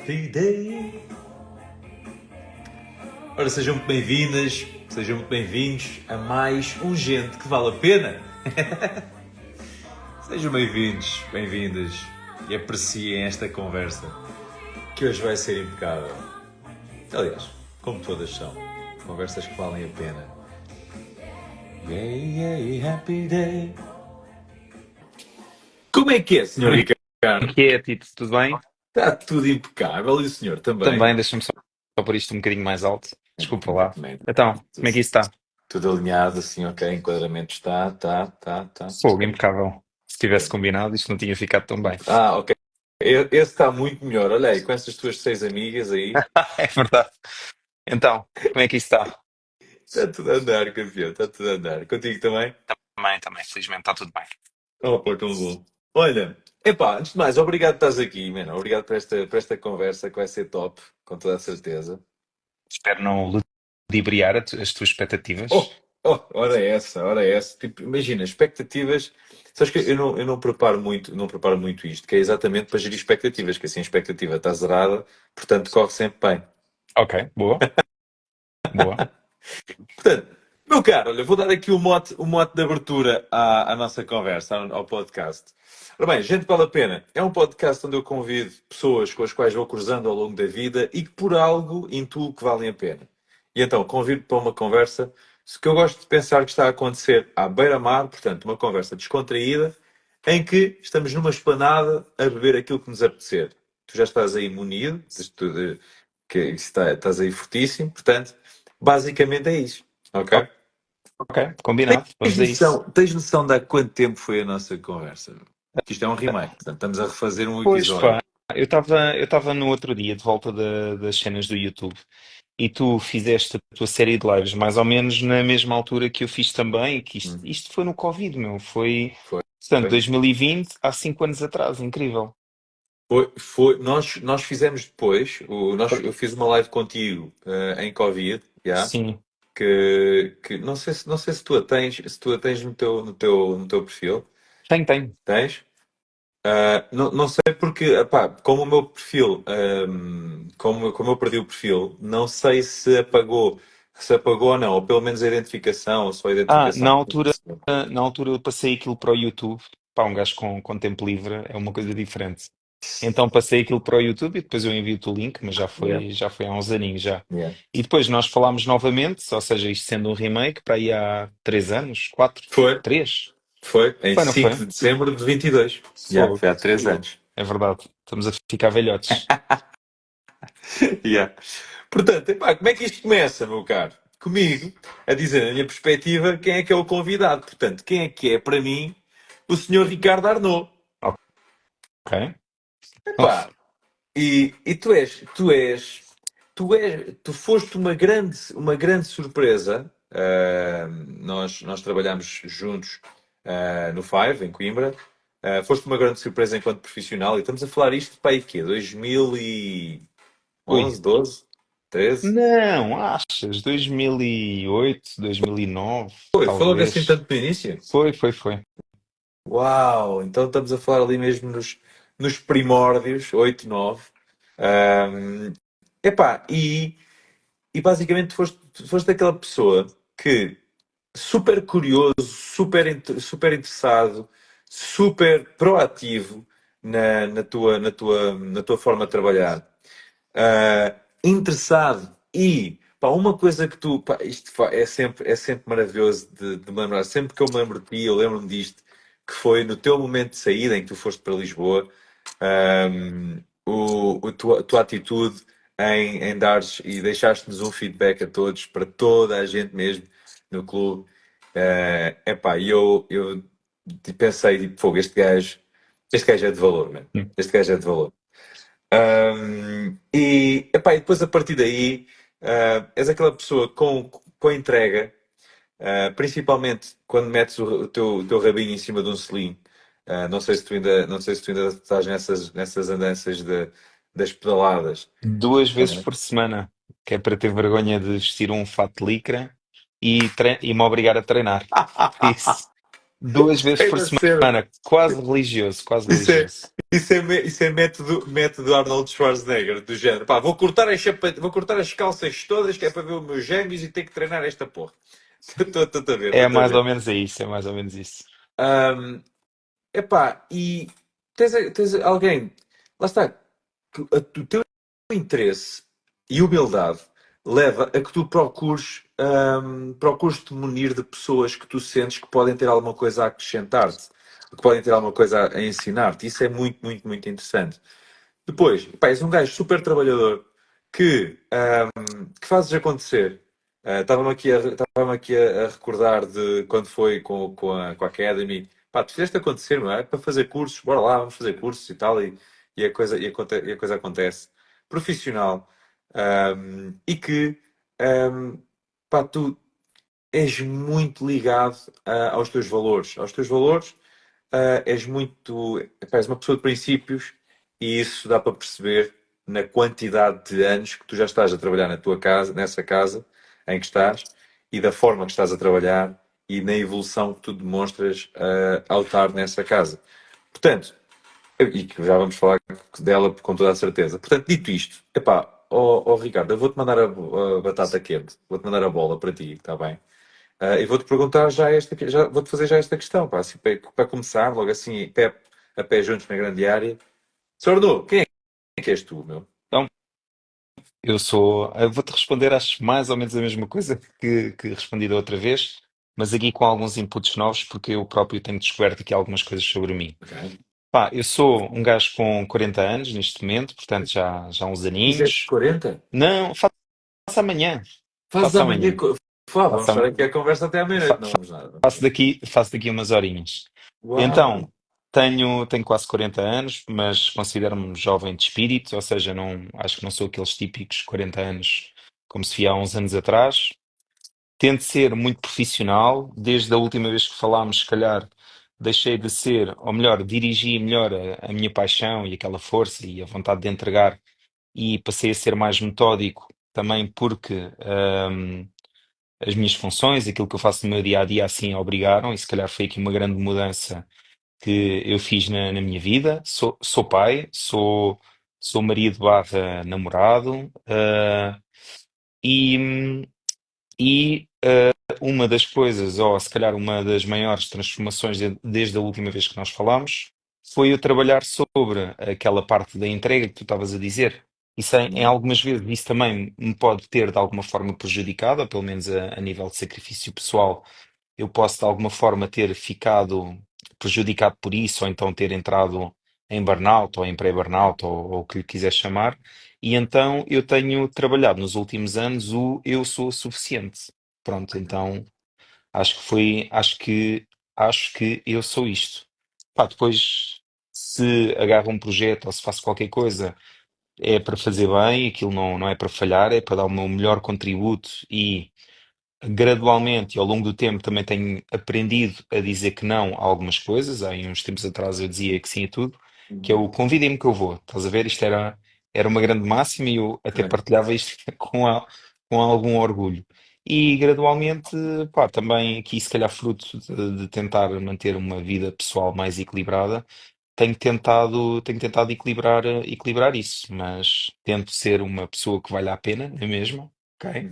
happy day. Ora, sejam muito bem-vindas, sejam muito bem-vindos a mais um Gente que Vale a Pena. Sejam bem-vindos, bem-vindas e apreciem esta conversa, que hoje vai ser impecável. Aliás, como todas são, conversas que valem a pena. Happy day. Como é que é, Sr. Ricardo? Que é, Tito? Tudo bem? Está tudo impecável e o senhor também? Também, deixa-me só pôr isto um bocadinho mais alto. Desculpa lá. Também. Então, como é que isso está? Tudo alinhado, assim, ok, enquadramento está. Fogo, impecável. Se tivesse combinado, isto não tinha ficado tão bem. Ok. Esse está muito melhor. Olha aí, com essas tuas 6 amigas aí. É verdade. Então, como é que isso está? Está tudo a andar, campeão, está tudo a andar. Contigo também? Também, felizmente está tudo bem. Oh, pô, tão bom. Olha, epá, antes de mais, obrigado por estás aqui, mano. Obrigado por esta conversa que vai ser top, com toda a certeza. Espero não ludibriar as tuas expectativas. Ora essa. Tipo, imagina, expectativas. Sabes que eu não preparo muito isto, que é exatamente para gerir expectativas, que assim a expectativa está zerada, portanto corre sempre bem. Ok, boa. Portanto, meu caro, olha, vou dar aqui o mote de abertura à nossa conversa, ao podcast. Ora bem, Gente Vale a Pena é um podcast onde eu convido pessoas com as quais vou cruzando ao longo da vida e que por algo intuo que valem a pena. E então, convido para uma conversa que eu gosto de pensar que está a acontecer à beira-mar, portanto, uma conversa descontraída, em que estamos numa esplanada a beber aquilo que nos apetecer. Tu já estás aí munido, que estás aí fortíssimo, portanto, basicamente é isso, ok? Ok, combinado. Vamos a isso. Tens noção de há quanto tempo foi a nossa conversa? Que isto é um remake, portanto, estamos a refazer um Pois episódio. pá, eu estava no outro dia de volta das cenas do YouTube. E tu fizeste a tua série de lives mais ou menos na mesma altura que eu fiz também, que isto foi no Covid, meu. Foi, Foi. portanto, 2020, há 5 anos atrás. Incrível. Nós fizemos depois, eu fiz uma live contigo em Covid, já, Sim. que não sei se tu a tens no teu perfil. Tenho. Tens? Não sei porque, epá, como o meu perfil, como eu perdi o perfil, não sei se apagou ou não, ou pelo menos a identificação, ou só a Ah, identificação. na altura eu passei aquilo para o YouTube. Pá, um gajo com tempo livre é uma coisa diferente. Então passei aquilo para o YouTube e depois eu envio-te o link, mas Yeah, já foi há uns aninhos já. yeah. E depois nós falámos novamente, ou seja, isto sendo um remake, para aí há 3 anos, 4, Foi, 3. em Foi, não 5 foi? de dezembro de 22. Já, Fogo. foi há 3 anos. É verdade. Estamos a ficar velhotes. Yeah. Portanto, epá, como é que isto começa, meu caro? Comigo, a dizer, na minha perspectiva, quem é que é o convidado. Portanto, quem é que é, para mim, o senhor Ricardo Arnaud. Ok. Epá, e tu foste uma grande surpresa. Nós trabalhamos juntos no Five, em Coimbra. Foste uma grande surpresa enquanto profissional e estamos a falar isto para aí quê? 2011, Ui. 12, 13? Não, achas? 2008, 2009, Foi logo assim talvez. tanto no início? Foi. Uau! Então estamos a falar ali mesmo nos primórdios, 8, 9. Ahm, epá, e basicamente tu foste aquela pessoa que super curioso, super interessado, super proativo na tua forma de trabalhar. Interessado e pá, uma coisa que tu, pá, isto é sempre maravilhoso de me lembrar, sempre que eu me lembro de ti, eu lembro-me disto, que foi no teu momento de saída em que tu foste para Lisboa, a tua atitude em dares e deixaste-nos um feedback a todos, para toda a gente mesmo no clube. Epá, e eu pensei, tipo, fogo, este gajo é de valor, mano. Hum. Este gajo é de valor. Epá, e depois a partir daí, és aquela pessoa com entrega, principalmente quando metes o teu rabinho em cima de um selim. Não sei se tu ainda estás nessas andanças das pedaladas. 2 vezes por semana, que é para ter vergonha de vestir um fato de licra e me obrigar a treinar. Isso. duas vezes Tem por de ser. semana, quase religioso, quase Isso é, religioso. isso é método Arnold Schwarzenegger, do género. Pá, vou cortar as calças todas, que é para ver os meus gêmeos e ter que treinar esta porra. Estou a ver, É estou a mais ou ver. menos isso, é mais ou menos isso. Epá, e tens alguém, lá está, que o teu interesse e humildade leva a que tu procures te munir de pessoas que tu sentes que podem ter alguma coisa a acrescentar-te, que podem ter alguma coisa a ensinar-te. Isso é muito, muito, muito interessante. Depois, pá, és um gajo super trabalhador que fazes acontecer. Estava-me aqui a recordar de quando foi com a Academy. Pá, tu fizeste acontecer, não é? Para fazer cursos, bora lá, vamos fazer cursos e tal, e a coisa acontece. Profissional. E que, ahm, pá, tu és muito ligado aos teus valores. Aos teus valores, és muito. Epá, és uma pessoa de princípios e isso dá para perceber na quantidade de anos que tu já estás a trabalhar na tua casa, nessa casa em que estás e da forma que estás a trabalhar e na evolução que tu demonstras ao estar nessa casa. Portanto, e que já vamos falar dela com toda a certeza. Portanto, dito isto, epá, Ricardo, eu vou-te mandar a batata quente, vou-te mandar a bola para ti, está bem? E vou-te perguntar já vou-te fazer já esta questão, pá, assim, para começar, logo assim, a pé juntos na grande área. Sordo, quem é que és tu, meu? Então, eu vou-te responder, acho mais ou menos a mesma coisa que respondi da outra vez, mas aqui com alguns inputs novos, porque eu próprio tenho descoberto aqui algumas coisas sobre mim. Ok. Pá, eu sou um gajo com 40 anos neste momento, portanto já há uns Fizeste aninhos. 40? Não, faço amanhã. Fazes Faço amanhã. amanhã. Vamos Faço, estar am- aqui a conversa até à meia-noite, fa- não fa- vamos nada. faço daqui umas horinhas. Uau! Então, tenho quase 40 anos, mas considero-me jovem de espírito, ou seja, não, acho que não sou aqueles típicos 40 anos como se via há uns anos atrás. Tento ser muito profissional. Desde a última vez que falámos, se calhar, deixei de ser, ou melhor, dirigi melhor a minha paixão e aquela força e a vontade de entregar e passei a ser mais metódico também porque as minhas funções, aquilo que eu faço no meu dia a dia, assim obrigaram, e se calhar foi aqui uma grande mudança que eu fiz na minha vida. Sou pai, sou marido barra namorado, e, e uma das coisas, ou se calhar uma das maiores transformações desde a última vez que nós falámos, foi eu trabalhar sobre aquela parte da entrega que tu estavas a dizer. Isso em algumas vezes isso também me pode ter de alguma forma prejudicado, ou pelo menos a nível de sacrifício pessoal, eu posso de alguma forma ter ficado prejudicado por isso, ou então ter entrado em burnout, ou em pré-burnout, ou o que lhe quiser chamar. E então eu tenho trabalhado nos últimos anos o eu sou suficiente. Pronto, então acho que eu sou isto. Pá, depois, se agarro um projeto ou se faço qualquer coisa, é para fazer bem, aquilo não é para falhar, é para dar o meu melhor contributo e gradualmente e ao longo do tempo também tenho aprendido a dizer que não a algumas coisas. Há uns tempos atrás eu dizia que sim a tudo, que é o convidem-me que eu vou. Estás a ver? Isto era uma grande máxima e eu até Ok. partilhava isto com algum orgulho. E gradualmente, pá, também aqui se calhar fruto de tentar manter uma vida pessoal mais equilibrada, tenho tentado equilibrar isso, mas tento ser uma pessoa que vale a pena, não é mesmo? Ok?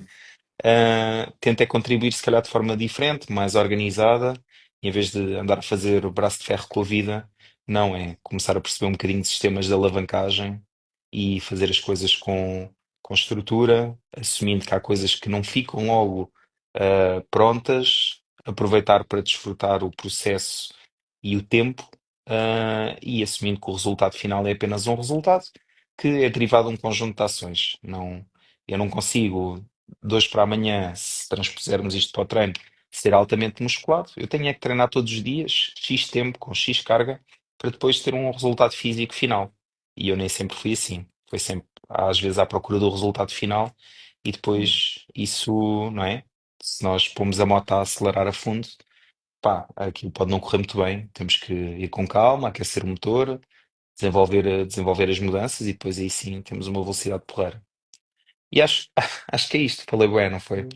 Tenta contribuir, se calhar, de forma diferente, mais organizada, em vez de andar a fazer o braço de ferro com a vida, não é começar a perceber um bocadinho de sistemas de alavancagem e fazer as coisas com estrutura, assumindo que há coisas que não ficam logo prontas, aproveitar para desfrutar o processo e o tempo, e assumindo que o resultado final é apenas um resultado que é derivado de um conjunto de ações. Não, eu não consigo de hoje para amanhã, se transpusermos isto para o treino, ser altamente musculado, eu tenho é que treinar todos os dias, X tempo, com X carga, para depois ter um resultado físico final. E eu nem sempre fui assim. Foi sempre, às vezes, à procura do resultado final e depois isso, não é? Se nós pomos a moto a acelerar a fundo, pá, aquilo pode não correr muito bem. Temos que ir com calma, aquecer o motor, desenvolver as mudanças e depois aí sim temos uma velocidade porreira. E acho que é isto. Falei bem, não foi?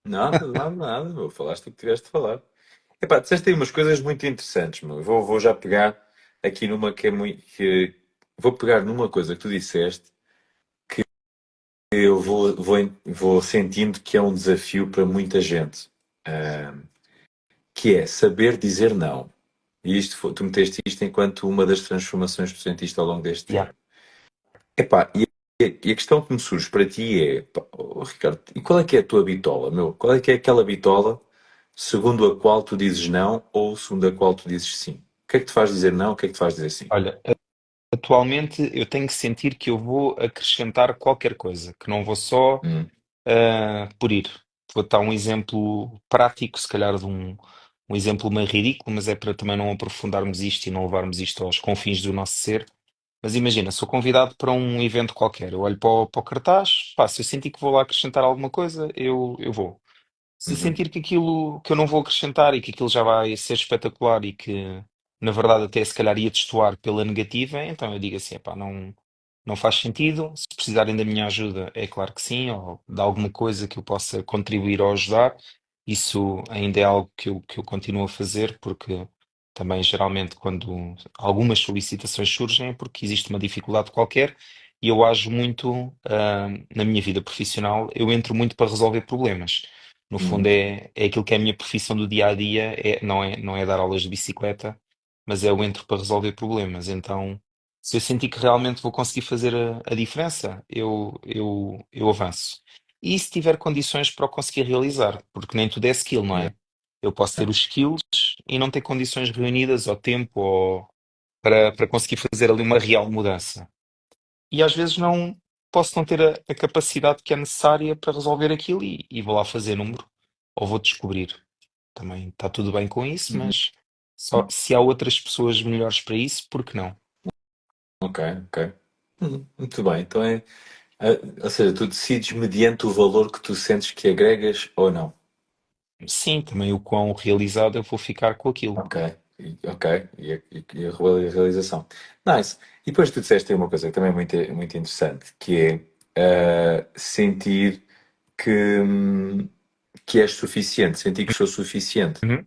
Nada, nada, nada, meu. Falaste o que tiveste de falar. Epá, disseste aí umas coisas muito interessantes, meu. Vou já pegar aqui numa que é muito. Vou pegar numa coisa que tu disseste que eu vou sentindo que é um desafio para muita gente, ah, que é saber dizer não. E tu meteste isto enquanto uma das transformações que tu sentiste ao longo deste Yeah. tempo. Epá, e a questão que me surge para ti é, pá, oh, Ricardo, e qual é que é a tua bitola, meu? Qual é que é aquela bitola segundo a qual tu dizes não ou segundo a qual tu dizes sim? O que é que te faz dizer não? O que é que te faz dizer sim? Olha, atualmente eu tenho que sentir que eu vou acrescentar qualquer coisa, que não vou só Hum, por ir. Vou dar um exemplo prático, se calhar um exemplo meio ridículo, mas é para também não aprofundarmos isto e não levarmos isto aos confins do nosso ser. Mas imagina, sou convidado para um evento qualquer, eu olho para o cartaz, pá, se eu sentir que vou lá acrescentar alguma coisa, eu vou. Se uhum, sentir que aquilo que eu não vou acrescentar e que aquilo já vai ser espetacular e que na verdade até se calhar ia destoar pela negativa, então eu digo assim, pá, não faz sentido. Se precisarem da minha ajuda, é claro que sim, ou de alguma coisa que eu possa contribuir ou ajudar. Isso ainda é algo que eu continuo a fazer, porque também geralmente quando algumas solicitações surgem é porque existe uma dificuldade qualquer e eu ajo muito, na minha vida profissional, eu entro muito para resolver problemas. No fundo uhum, é aquilo que é a minha profissão do dia a dia, não é dar aulas de bicicleta, mas é eu entro para resolver problemas. Então, se eu sentir que realmente vou conseguir fazer a diferença, eu avanço. E se tiver condições para o conseguir realizar, porque nem tudo é skill, não yeah, é? Eu posso ter yeah, os skills e não ter condições reunidas ao tempo ou para conseguir fazer ali uma real mudança. E às vezes não posso não ter a capacidade que é necessária para resolver aquilo e vou lá fazer número ou vou descobrir. Também está tudo bem com isso, uhum. mas só se há outras pessoas melhores para isso, por que não? Ok, ok. Muito bem, então ou seja, tu decides mediante o valor que tu sentes que agregas ou não. Sim, também o quão realizado eu vou ficar com aquilo. Ok, ok, e a realização. Nice. E depois tu disseste aí uma coisa que também é muito interessante, que é sentir que, hum, que és suficiente, sentir que sou suficiente. Uhum.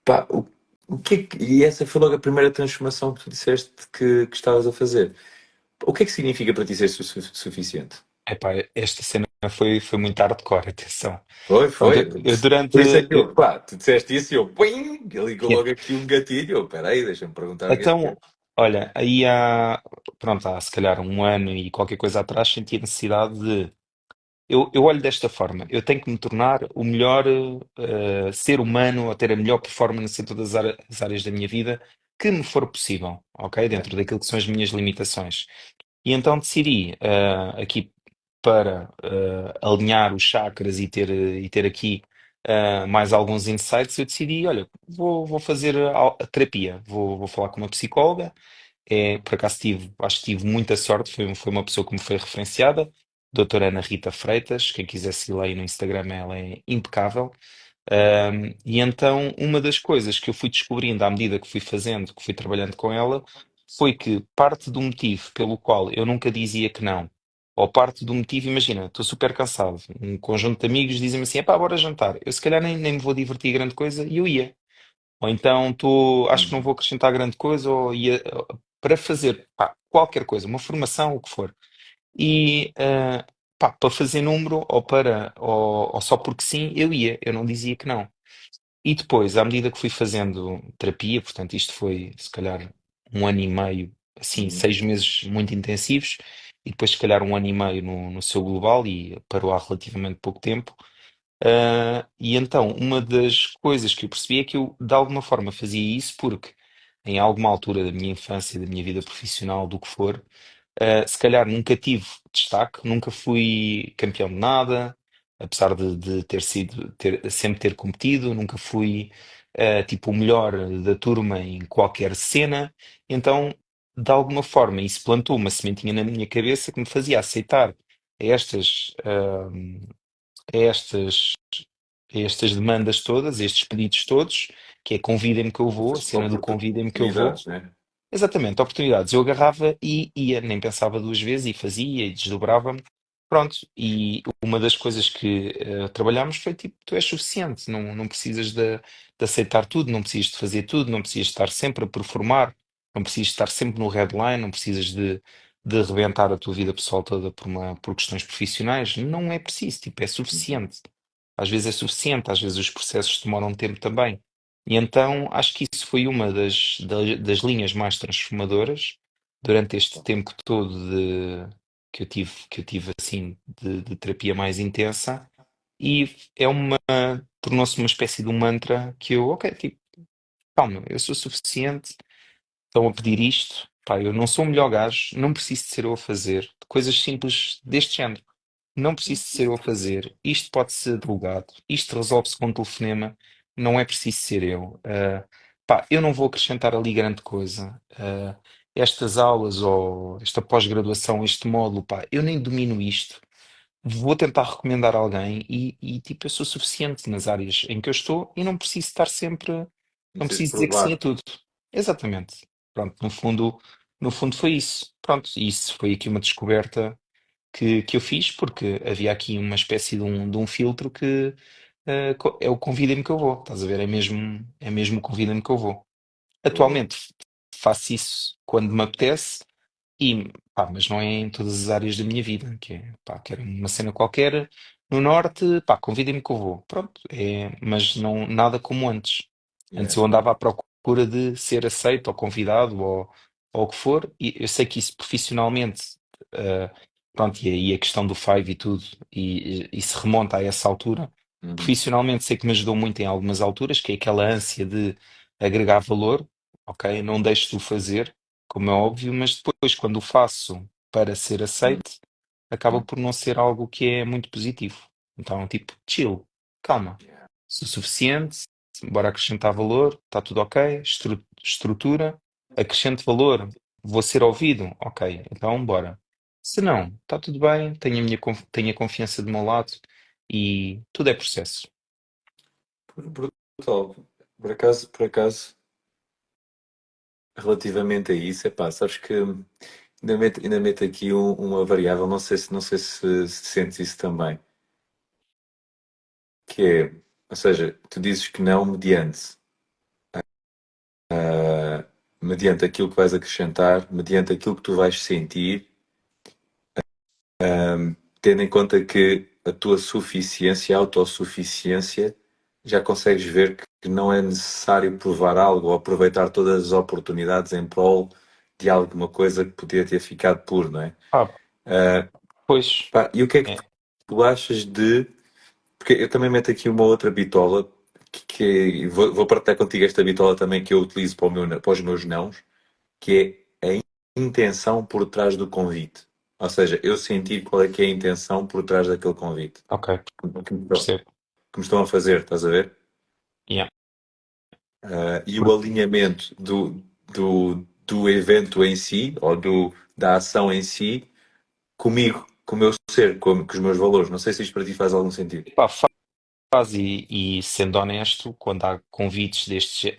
Pá, o que é e essa foi logo a primeira transformação que tu disseste que estavas a fazer. O que é que significa para ti ser suficiente? Epá, esta cena foi muito hardcore, atenção. Foi, Pronto, foi. eu Por isso é durante. que pá, tu disseste isso e eu, pim, ligou Yeah. logo aqui um gatilho. Espera aí, deixa-me perguntar o que é que é. Então, olha, aí pronto, há se calhar um ano e qualquer coisa atrás senti a necessidade de. Eu olho desta forma, eu tenho que me tornar o melhor ser humano ou ter a melhor performance em todas as áreas da minha vida que me for possível, ok? Ok. Dentro daquilo que são as minhas limitações. E então decidi, aqui para alinhar os chakras e ter aqui mais alguns insights, eu decidi, olha, vou fazer a terapia, vou falar com uma psicóloga. Por acaso acho que tive muita sorte, foi uma pessoa que me foi referenciada, doutora Ana Rita Freitas, quem quiser seguir lá aí no Instagram, ela é impecável. E então, uma das coisas que eu fui descobrindo à medida que fui fazendo, que fui trabalhando com ela, foi que parte do motivo pelo qual eu nunca dizia que não, ou parte do motivo, imagina, estou super cansado, um conjunto de amigos dizem-me assim, epá, bora jantar. Eu se calhar nem me vou divertir grande coisa e eu ia. Ou então acho que não Uhum. vou acrescentar grande coisa, ou ia para fazer pá, qualquer coisa, uma formação, o que for. E pá, para fazer número ou só porque sim, eu ia, eu não dizia que não. E depois, à medida que fui fazendo terapia, portanto, isto foi se calhar um ano e meio, assim, Uhum. 6 meses muito intensivos, e depois, se calhar, um ano e meio no seu global, e parou há relativamente pouco tempo. E então, uma das coisas que eu percebi é que eu, de alguma forma, fazia isso porque, em alguma altura da minha infância, da minha vida profissional, do que for, se calhar nunca tive destaque, nunca fui campeão de nada, apesar de sempre ter competido, nunca fui tipo o melhor da turma em qualquer cena. Então, de alguma forma, isso plantou uma sementinha na minha cabeça que me fazia aceitar estas, ah, estas, estas demandas todas, estes pedidos todos, que é convidem-me que eu vou, a Essas cena do convidem-me que eu vou. oportunidades, né? Exatamente, oportunidades. Eu agarrava e ia, nem pensava duas vezes e fazia e desdobrava-me. Pronto, e uma das coisas que trabalhámos foi tipo, tu és suficiente, não precisas de aceitar tudo, não precisas de fazer tudo, não precisas de estar sempre a performar, não precisas de estar sempre no headline, não precisas de rebentar a tua vida pessoal toda por questões profissionais. Não é preciso, tipo, é Uhum. suficiente. Às vezes é suficiente, às vezes os processos demoram tempo também. E então acho que isso foi uma das linhas mais transformadoras durante este tempo todo que eu tive assim de terapia mais intensa e tornou-se uma espécie de um mantra que eu, ok, tipo, calma, eu sou suficiente, estão a pedir isto, pá, eu não sou o melhor gajo, não preciso de ser eu a fazer, coisas simples deste género. Não preciso de ser eu a fazer, isto pode ser delegado, isto resolve-se com um telefonema, não é preciso ser eu. Pá, eu não vou acrescentar ali grande coisa. Estas aulas ou esta pós-graduação, este módulo, pá, eu nem domino isto. Vou tentar recomendar alguém tipo, eu sou suficiente nas áreas em que eu estou e não preciso estar sempre, Não não preciso preciso dizer que sim a provar. tudo. Exatamente. Pronto, no fundo foi isso. Pronto, isso foi aqui uma descoberta que eu fiz, porque havia aqui uma espécie de um filtro que é o convida-me que eu vou, estás a ver? É mesmo o convida-me que eu vou. Boa. Atualmente faço isso quando me apetece, pá, mas não é em todas as áreas da minha vida, que é, pá, quero uma cena qualquer no norte, pá, convidem-me que eu vou. Pronto, mas não, nada como antes. Antes Yeah. eu andava à procura de ser aceito ou convidado ou o que for, e eu sei que isso profissionalmente, eh, pronto, e aí a questão do Five e tudo, e se remonta a essa altura, Uhum. profissionalmente sei que me ajudou muito em algumas alturas, que é aquela ânsia de agregar valor, ok? Não deixo de o fazer como é óbvio, mas depois, quando o faço para ser aceite, acaba Uhum. por não ser algo que é muito positivo. Então, tipo, chill, calma, Yeah. sou suficiente, bora acrescentar valor, está tudo ok, estrutura, acrescente valor, vou ser ouvido, ok, então bora. Se não, está tudo bem, tenho a confiança do meu lado e tudo é processo. Brutal. Por acaso, relativamente a isso, epá, sabes que ainda meto aqui uma variável, não sei se sentes isso também, que é, ou seja, tu dizes que não mediante aquilo que vais acrescentar, mediante aquilo que tu vais sentir, tendo em conta que a tua suficiência, a autossuficiência, já consegues ver que não é necessário provar algo ou aproveitar todas as oportunidades em prol de alguma coisa que podia ter ficado por, não é? Ah, Ah, pois, pá, e o que é que é, tu achas de. Porque eu também meto aqui uma outra bitola, vou partilhar contigo esta bitola também que eu utilizo para os meus nãos, que é a intenção por trás do convite. Ou seja, eu sentir qual é que é a intenção por trás daquele convite ok, que percebo. me estão a fazer, estás a ver? Yeah. E o alinhamento do evento em si, ou da ação em si, comigo, com o meu ser, com os meus valores. Não sei se isto para ti faz algum sentido. Pá, faz e sendo honesto, quando há convites deste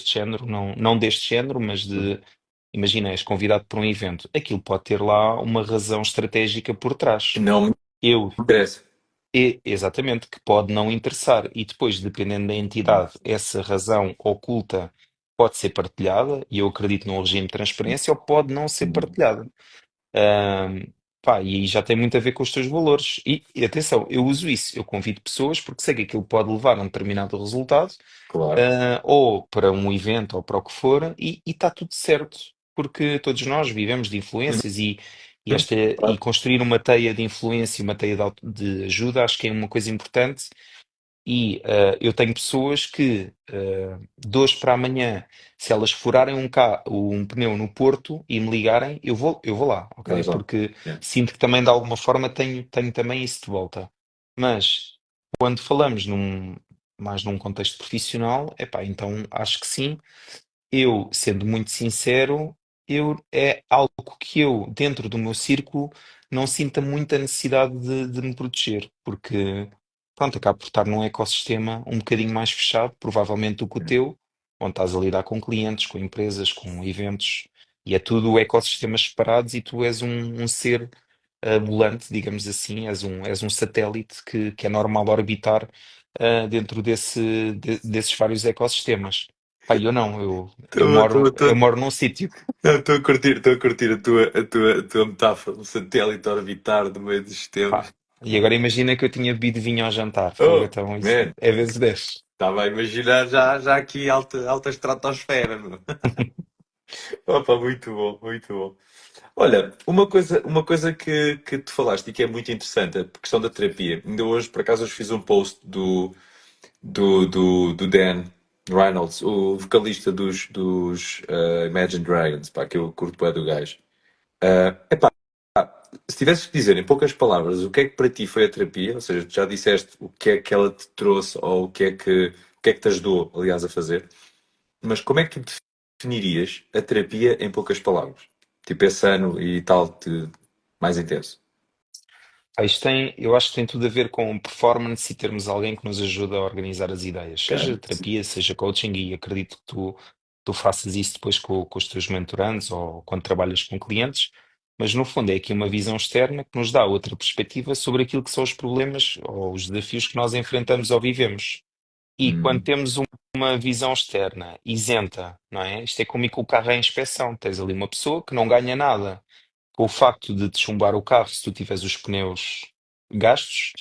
género, não deste género, mas imagina, és convidado para um evento, aquilo pode ter lá uma razão estratégica por Que trás. não me Eu, interessa. exatamente, que pode não interessar, e depois, dependendo da entidade, essa razão oculta pode ser partilhada, e eu acredito num regime de transparência, ou pode não ser partilhada. Ahm, Pá, e aí já tem muito a ver com os teus valores. E atenção, eu uso isso, eu convido pessoas porque sei que aquilo pode levar a um determinado resultado, Claro. ou para um evento ou para o que for, e está tudo certo, porque todos nós vivemos de influências e Claro. construir uma teia de influência, uma teia de ajuda, acho que é uma coisa importante eu tenho pessoas que, de hoje para amanhã, se elas furarem um pneu no Porto e me ligarem, eu vou lá, ok? Vais lá. Porque Yeah. sinto que também, de alguma forma, tenho também isso de volta. Mas, quando falamos mais num contexto profissional, epá, então acho que sim. Eu, sendo muito sincero, é algo que eu, dentro do meu círculo, não sinta muita necessidade de me proteger, porque, pronto, acabo por estar num ecossistema um bocadinho mais fechado, provavelmente do que o teu, onde estás a lidar com clientes, com empresas, com eventos, e é tudo ecossistemas separados e tu és um ser, volante, digamos assim, és um satélite que é normal orbitar dentro desses vários ecossistemas. Pá, eu não, eu moro num sítio. Estou a curtir a tua metáfora, um satélite a orbitar no meio dos sistemas. Pá. E agora imagina que eu tinha bebido vinho ao jantar, fogo, Oh, então isso man, é vezes 10. estava a imaginar já aqui alta estratosfera, meu. Opa, muito bom, muito bom. Olha, uma coisa que tu falaste e que é muito interessante, a questão da terapia. Ainda hoje, por acaso, hoje fiz um post do Dan Reynolds, o vocalista dos Imagine Dragons, pá, que eu curto bem do gajo. Epá, se tivesses que dizer em poucas palavras o que é que para ti foi a terapia, ou seja, tu já disseste o que é que ela te trouxe ou o que é que te ajudou, aliás, a fazer, mas como é que tu definirias a terapia em poucas palavras? Tipo esse ano e tal, mais intenso. Ah, eu acho que tem tudo a ver com performance e termos alguém que nos ajuda a organizar as ideias, seja Ok. terapia, seja coaching, e acredito que tu faças isso depois com os teus mentorandos ou quando trabalhas com clientes, mas no fundo é aqui uma visão externa que nos dá outra perspectiva sobre aquilo que são os problemas ou os desafios que nós enfrentamos ou vivemos. E quando Hum, temos uma visão externa isenta, não é? Isto é como ir com o carro em inspeção, tens ali uma pessoa que não ganha nada com o facto de te chumbar o carro se tu tiveres os pneus gastos,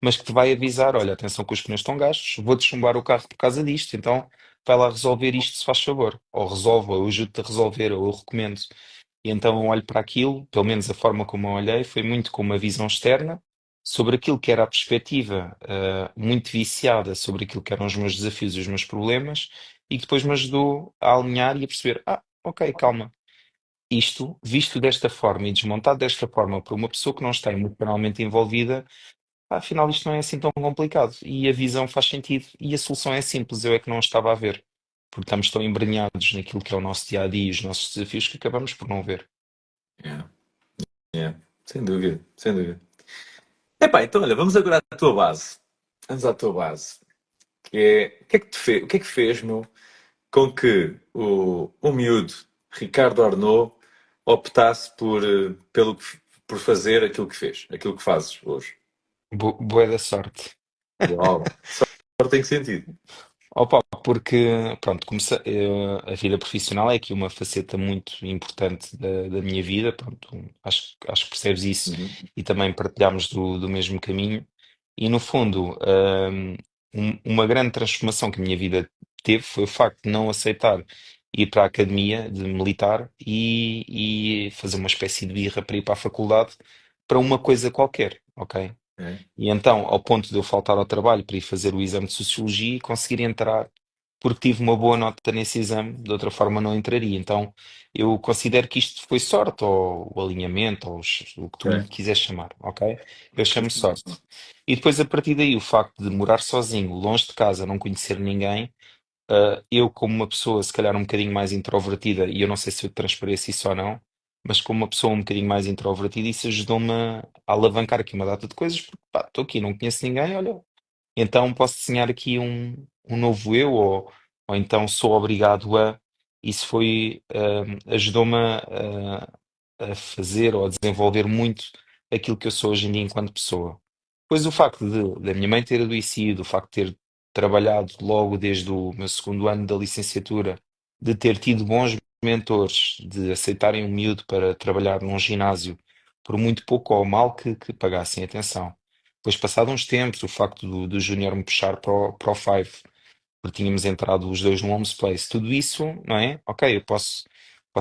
mas que te vai avisar: olha, atenção que os pneus estão gastos, vou-te chumbar o carro por causa disto, então vai lá resolver isto se faz favor. Ou resolve, ou eu ajudo-te a resolver, ou eu recomendo. E então eu olho para aquilo, pelo menos a forma como eu olhei, foi muito com uma visão externa sobre aquilo que era a perspectiva, muito viciada sobre aquilo que eram os meus desafios e os meus problemas, e que depois me ajudou a alinhar e a perceber: ok, calma, isto, visto desta forma e desmontado desta forma por uma pessoa que não está emocionalmente envolvida, afinal isto não é assim tão complicado. E a visão faz sentido e a solução é simples, eu é que não a estava a ver. Porque estamos tão embrenhados naquilo que é o nosso dia a dia e os nossos desafios que acabamos por não ver. yeah, yeah. Sem dúvida, sem dúvida. Epá, então olha, vamos agora à tua base. Vamos à tua base. Que é, o que é que fez, meu, com que o miúdo Ricardo Arnaud optasse por fazer aquilo que fez, aquilo que fazes hoje? Boa da sorte. Uau! Só tem sentido. Opa, porque, pronto, a vida profissional é aqui uma faceta muito importante da minha vida, pronto, acho que percebes isso Uhum. e também partilhamos do mesmo caminho. E no fundo, uma grande transformação que a minha vida teve foi o facto de não aceitar ir para a academia de militar e fazer uma espécie de birra para ir para a faculdade para uma coisa qualquer, ok? É, E então, ao ponto de eu faltar ao trabalho para ir fazer o exame de Sociologia e conseguir entrar, porque tive uma boa nota nesse exame, de outra forma não entraria. Então, eu considero que isto foi sorte, ou o alinhamento, ou o que tu lhe é. quiseres chamar, ok? Eu chamo sorte. E depois, a partir daí, o facto de morar sozinho, longe de casa, não conhecer ninguém, eu, como uma pessoa, se calhar um bocadinho mais introvertida, e eu não sei se eu transpareço isso ou não, mas como uma pessoa um bocadinho mais introvertida, isso ajudou-me a alavancar aqui uma data de coisas, porque pá, estou aqui, não conheço ninguém, olha, então posso desenhar aqui um novo eu, ou então sou obrigado a. Isso foi, ajudou-me a fazer ou a desenvolver muito aquilo que eu sou hoje em dia enquanto pessoa. Pois o facto da minha mãe ter adoecido, o facto de ter trabalhado logo desde o meu segundo ano da licenciatura, de ter tido bons mentores, de aceitarem um miúdo para trabalhar num ginásio, por muito pouco ou mal que pagassem atenção. Depois, passado uns tempos, o facto do Júnior me puxar para o Five, porque tínhamos entrado os dois no Homes Place, tudo isso, não é? Ok, eu posso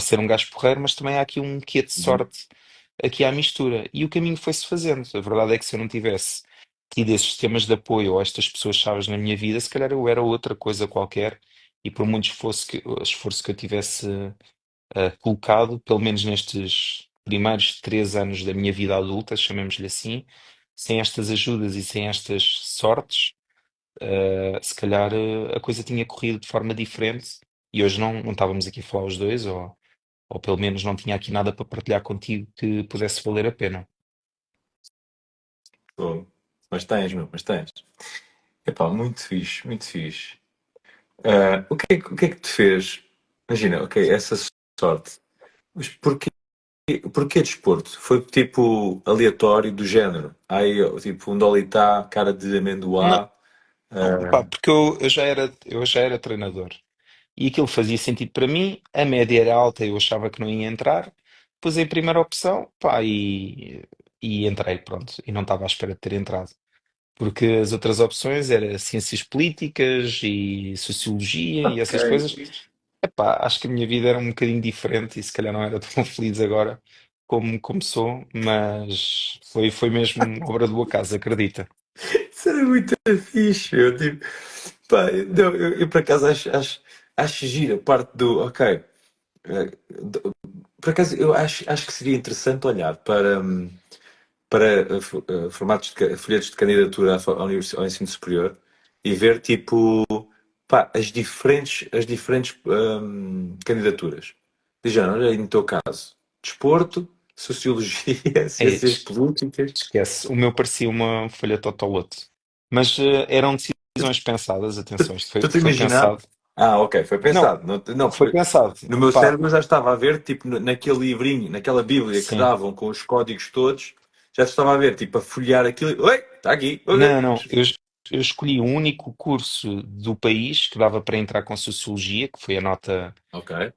ser um gajo porreiro, mas também há aqui um quê de Uhum. sorte aqui à mistura. E o caminho foi-se fazendo. A verdade é que se eu não tivesse tido esses sistemas de apoio ou estas pessoas chaves na minha vida, se calhar eu era outra coisa qualquer, e por muito esforço que eu tivesse colocado, pelo menos nestes primeiros 3 anos da minha vida adulta, chamemos-lhe assim, sem estas ajudas e sem estas sortes, se calhar a coisa tinha corrido de forma diferente e hoje não estávamos aqui a falar os dois, ou pelo menos não tinha aqui nada para partilhar contigo que pudesse valer a pena. Pô, mas tens, meu, mas tens. Epá, muito fixe, muito fixe. O que é que te fez? Imagina, ok, essa sorte. Mas porquê? porquê desporto? Foi tipo aleatório do género. Aí, tipo, um dolitá, cara de Não, amendoá. pá, porque eu já era treinador. E aquilo fazia sentido para mim, a média era alta, eu achava que não ia entrar. Pus em primeira opção, pá, e entrei, pronto. E não estava à espera de ter entrado. Porque as outras opções eram ciências políticas e sociologia e Ok. essas coisas. Epá, acho que a minha vida era um bocadinho diferente e se calhar não era tão feliz agora como sou, mas foi mesmo obra do acaso, acredita. Isso era muito fixe. Eu, tipo, pá, não, eu por acaso acho gira a parte do. Ok. Por acaso eu acho que seria interessante olhar para formatos folhetos de candidatura ao ensino superior e ver tipo pá, as diferentes candidaturas. Dizendo, olha aí no teu caso, desporto, sociologia, É, ciências políticas. esquece, o meu parecia uma folha totolote. Mas eram decisões pensadas, atenção, isto foi, Estou-te a foi imaginar. pensado. Ah, ok, foi Não, pensado. Não, não, foi porque pensado. no meu Pá, cérebro já estava a ver, tipo, naquele livrinho, naquela bíblia que sim. davam com os códigos todos, já estava a ver, tipo, a folhear aquilo. Oi, está aqui, ok. Não, não, eu escolhi o único curso do país que dava para entrar com Sociologia, que foi a nota Ok.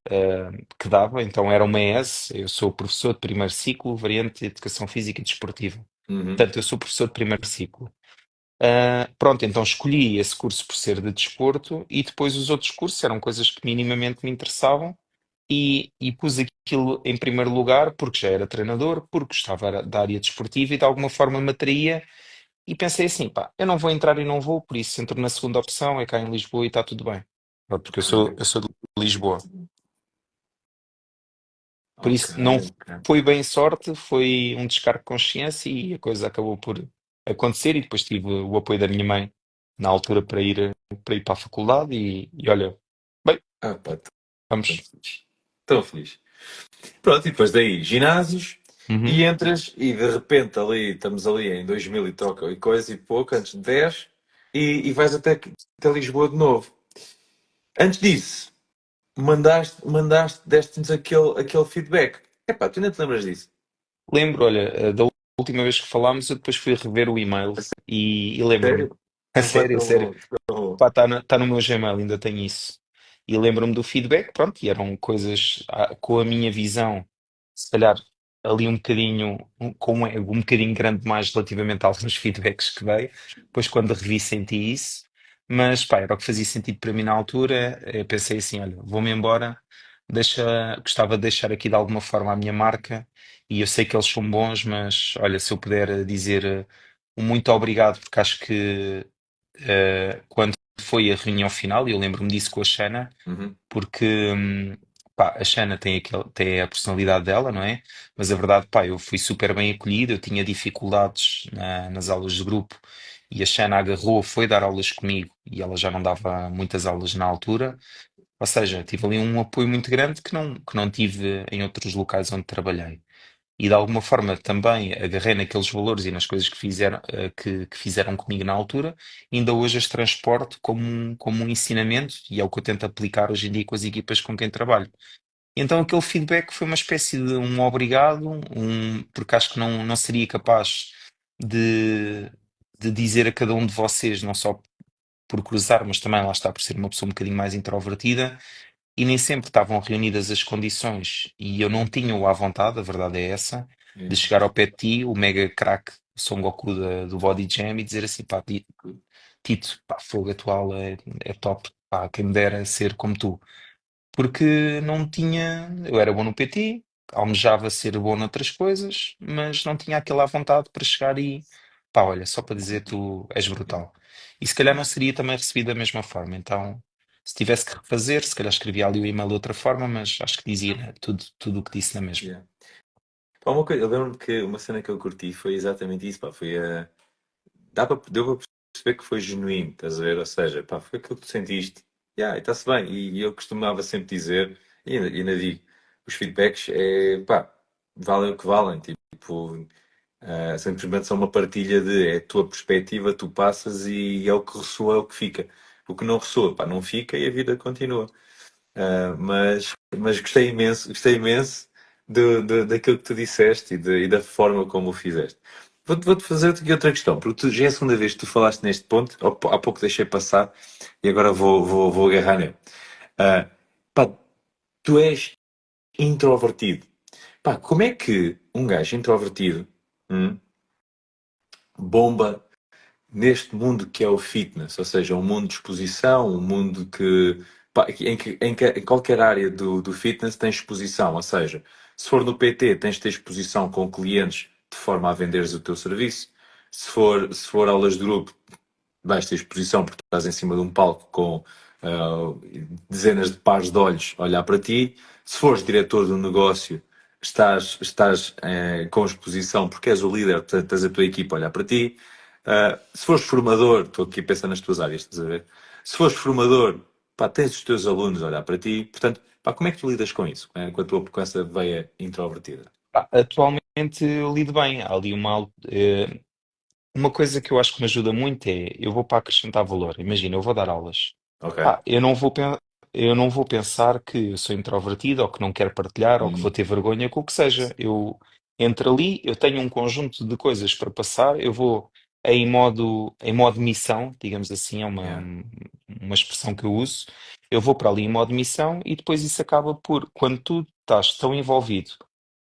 que dava, então era uma ES, eu sou professor de primeiro ciclo, variante de Educação Física e Desportiva. Uhum. Portanto, eu sou professor de primeiro ciclo. Pronto, então escolhi esse curso por ser de desporto e depois os outros cursos eram coisas que minimamente me interessavam e pus aquilo em primeiro lugar porque já era treinador, porque gostava da área desportiva e de alguma forma me atraía e pensei assim, pá, eu não vou entrar e não vou, por isso entro na segunda opção, é cá em Lisboa e está tudo bem. Pronto, porque eu sou, Ok. eu sou de Lisboa. Por Ok, isso não ok. foi bem sorte, foi um descargo de consciência e a coisa acabou por acontecer e depois tive o apoio da minha mãe na altura para ir para a faculdade e olha, bem, Ah, pá, tão vamos. feliz. Tão feliz. Pronto, e depois daí, ginásios, Uhum. e entras, e de repente ali, estamos ali em 2000 e toca e coisa e pouco, antes de 10, e vais até Lisboa de novo. Antes disso, deste-nos aquele feedback. Epá, tu ainda te lembras disso? Lembro, olha, da última vez que falámos, eu depois fui rever o e-mail e lembro-me. Sério? A Não foi sério, a tão sério. bom, tão bom. Pá, tá no meu Gmail, ainda tenho isso. E lembro-me do feedback, pronto, e eram coisas com a minha visão, se calhar ali um bocadinho, com um ego um bocadinho grande mais relativamente a alguns feedbacks que dei, depois quando revi senti isso, mas pá, era o que fazia sentido para mim na altura, eu pensei assim, olha, vou-me embora, gostava de deixar aqui de alguma forma a minha marca, e eu sei que eles são bons, mas olha, se eu puder dizer um muito obrigado, porque acho que quando foi a reunião final, e eu lembro-me disso com a Xana, Uhum. porque pá, a Xana tem a personalidade dela, não é? Mas a verdade, pá, eu fui super bem acolhido, eu tinha dificuldades nas aulas de grupo e a Xana agarrou, foi dar aulas comigo e ela já não dava muitas aulas na altura. Ou seja, tive ali um apoio muito grande que não tive em outros locais onde trabalhei. E de alguma forma também agarrei naqueles valores e nas coisas que fizeram comigo na altura, e ainda hoje as transporto como um ensinamento, e é o que eu tento aplicar hoje em dia com as equipas com quem trabalho. E então aquele feedback foi uma espécie de um obrigado, porque acho que não seria capaz de, de dizer a cada um de vocês, não só por cruzar, mas também lá está por ser uma pessoa um bocadinho mais introvertida, e nem sempre estavam reunidas as condições e eu não tinha-o à vontade, a verdade é essa, de Yeah. chegar ao pé de ti, o mega craque Son Goku do Body Jam e dizer assim, pá, Tito, pá, fogo atual é top, pá, quem me dera ser como tu. Porque não tinha, eu era bom no PT, almejava ser bom noutras coisas, mas não tinha aquela vontade para chegar e, pá, olha, só para dizer tu és Yeah. brutal. E se calhar não seria também recebido da mesma forma, então se tivesse que refazer, se calhar escrevia ali o e-mail de outra forma, mas acho que dizia, né, tudo o que disse na mesma. Yeah. Pá, uma coisa, eu lembro-me que uma cena que eu curti foi exatamente isso, pá, foi a. Deu para perceber que foi genuíno, estás a ver? Ou seja, pá, foi aquilo que tu sentiste. Yeah, e está-se bem. E eu costumava sempre dizer, e ainda digo, os feedbacks pá, valem o que valem. Tipo, simplesmente são uma partilha é a tua perspectiva, tu passas e é o que ressoa, é o que fica. O que não ressoa, pá, não fica e a vida continua. Mas gostei imenso, gostei imenso. daquilo que tu disseste e da forma como o fizeste. Vou-te fazer aqui outra questão, porque já é a segunda vez que tu falaste neste ponto, há pouco deixei passar e agora vou agarrar nele. Ah, pá, tu és introvertido. Pá, como é que um gajo introvertido, bomba neste mundo que é o fitness, ou seja, um mundo de exposição, um mundo pá, em qualquer área do fitness tens exposição, ou seja, se for no PT tens de ter exposição com clientes de forma a venderes o teu serviço, se for aulas de grupo vais ter exposição porque estás em cima de um palco com dezenas de pares de olhos a olhar para ti. Se fores diretor de um negócio, estás com exposição porque és o líder, portanto, tens a tua equipa a olhar para ti. Se fores formador, estou aqui a pensar nas tuas áreas, estás a ver? Se fores formador, pá, tens os teus alunos a olhar para ti. Portanto, pá, como é que tu lidas com isso? Com essa veia introvertida? Pá, atualmente eu lido bem. Há ali uma coisa que eu acho que me ajuda muito é eu vou para acrescentar valor. Imagina, eu vou dar aulas. Ok. Pá, eu não vou pensar que eu sou introvertido ou que não quero partilhar ou que vou Uhum. ter vergonha com o que seja. Eu entro ali, eu tenho um conjunto de coisas para passar, eu vou em modo missão, digamos assim, é Yeah. uma expressão que eu uso. Eu vou para ali em modo missão e depois isso acaba por, quando tu estás tão envolvido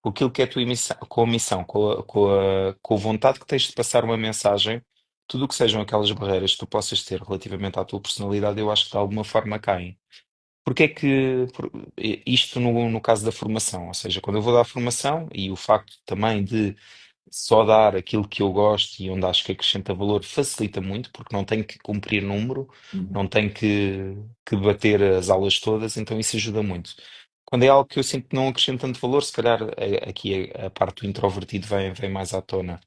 com aquilo que é a tua missão, com a missão, com a vontade que tens de passar uma mensagem, tudo o que sejam aquelas barreiras que tu possas ter relativamente à tua personalidade, eu acho que de alguma forma caem. Porque é que isto no caso da formação, ou seja, quando eu vou dar formação e o facto também de só dar aquilo que eu gosto e onde acho que acrescenta valor facilita muito, porque não tenho que cumprir número, Uhum. não tenho que bater as aulas todas, então isso ajuda muito. Quando é algo que eu sinto que não acrescenta tanto valor, se calhar aqui a parte do introvertido vem mais à tona.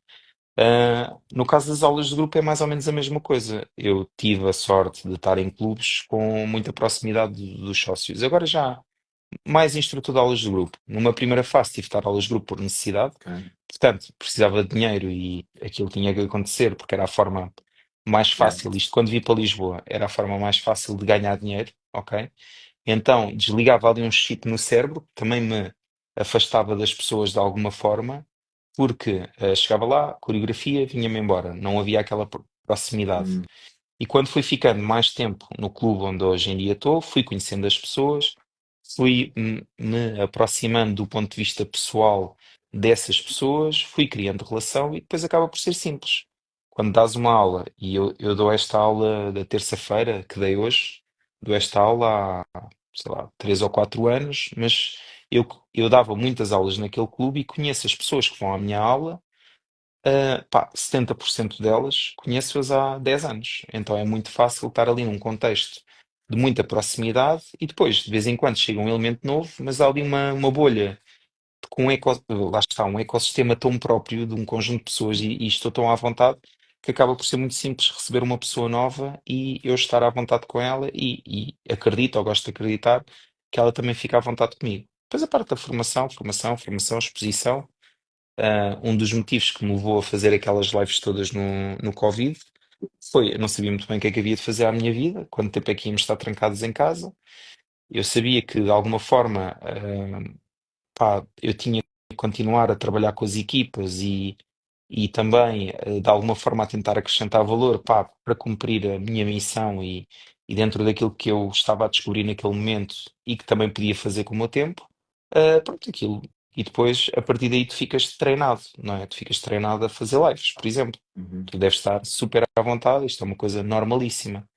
No caso das aulas de grupo é mais ou menos a mesma coisa. Eu tive a sorte de estar em clubes com muita proximidade dos sócios. Agora já mais instrutor de aulas de grupo. Numa primeira fase tive de dar aulas de grupo por necessidade, Ok. portanto precisava de dinheiro e aquilo tinha que acontecer porque era a forma mais Yeah. fácil. Isto quando vi para Lisboa era a forma mais fácil de ganhar dinheiro, ok? Então desligava ali um chip no cérebro, que também me afastava das pessoas de alguma forma, porque chegava lá, coreografia, vinha-me embora, não havia aquela proximidade. Hum. E quando fui ficando mais tempo no clube onde hoje em dia estou, fui conhecendo as pessoas, fui me aproximando do ponto de vista pessoal dessas pessoas, fui criando relação e depois acaba por ser simples. Quando dás uma aula, e eu dou esta aula da terça-feira que dei hoje, dou esta aula há, sei lá, 3 ou 4 anos, mas eu dava muitas aulas naquele clube e conheço as pessoas que vão à minha aula. Pá, 70% delas conheço-as há 10 anos, então é muito fácil estar ali num contexto de muita proximidade e depois, de vez em quando, chega um elemento novo, mas há ali uma bolha com lá está, um ecossistema tão próprio de um conjunto de pessoas e estou tão à vontade que acaba por ser muito simples receber uma pessoa nova e eu estar à vontade com ela e acredito ou gosto de acreditar que ela também fica à vontade comigo. Depois a parte da formação, exposição. Um dos motivos que me levou a fazer aquelas lives todas no Covid foi, eu não sabia muito bem o que é que havia de fazer à minha vida, quanto tempo é que íamos estar trancados em casa. Eu sabia que de alguma forma, pá, eu tinha que continuar a trabalhar com as equipas e também de alguma forma a tentar acrescentar valor, pá, para cumprir a minha missão e dentro daquilo que eu estava a descobrir naquele momento e que também podia fazer com o meu tempo. Pronto, aquilo. E depois, a partir daí, tu ficas treinado, não é? Tu ficas treinado a fazer lives, por exemplo. Uhum. Tu deves estar super à vontade, isto é uma coisa normalíssima.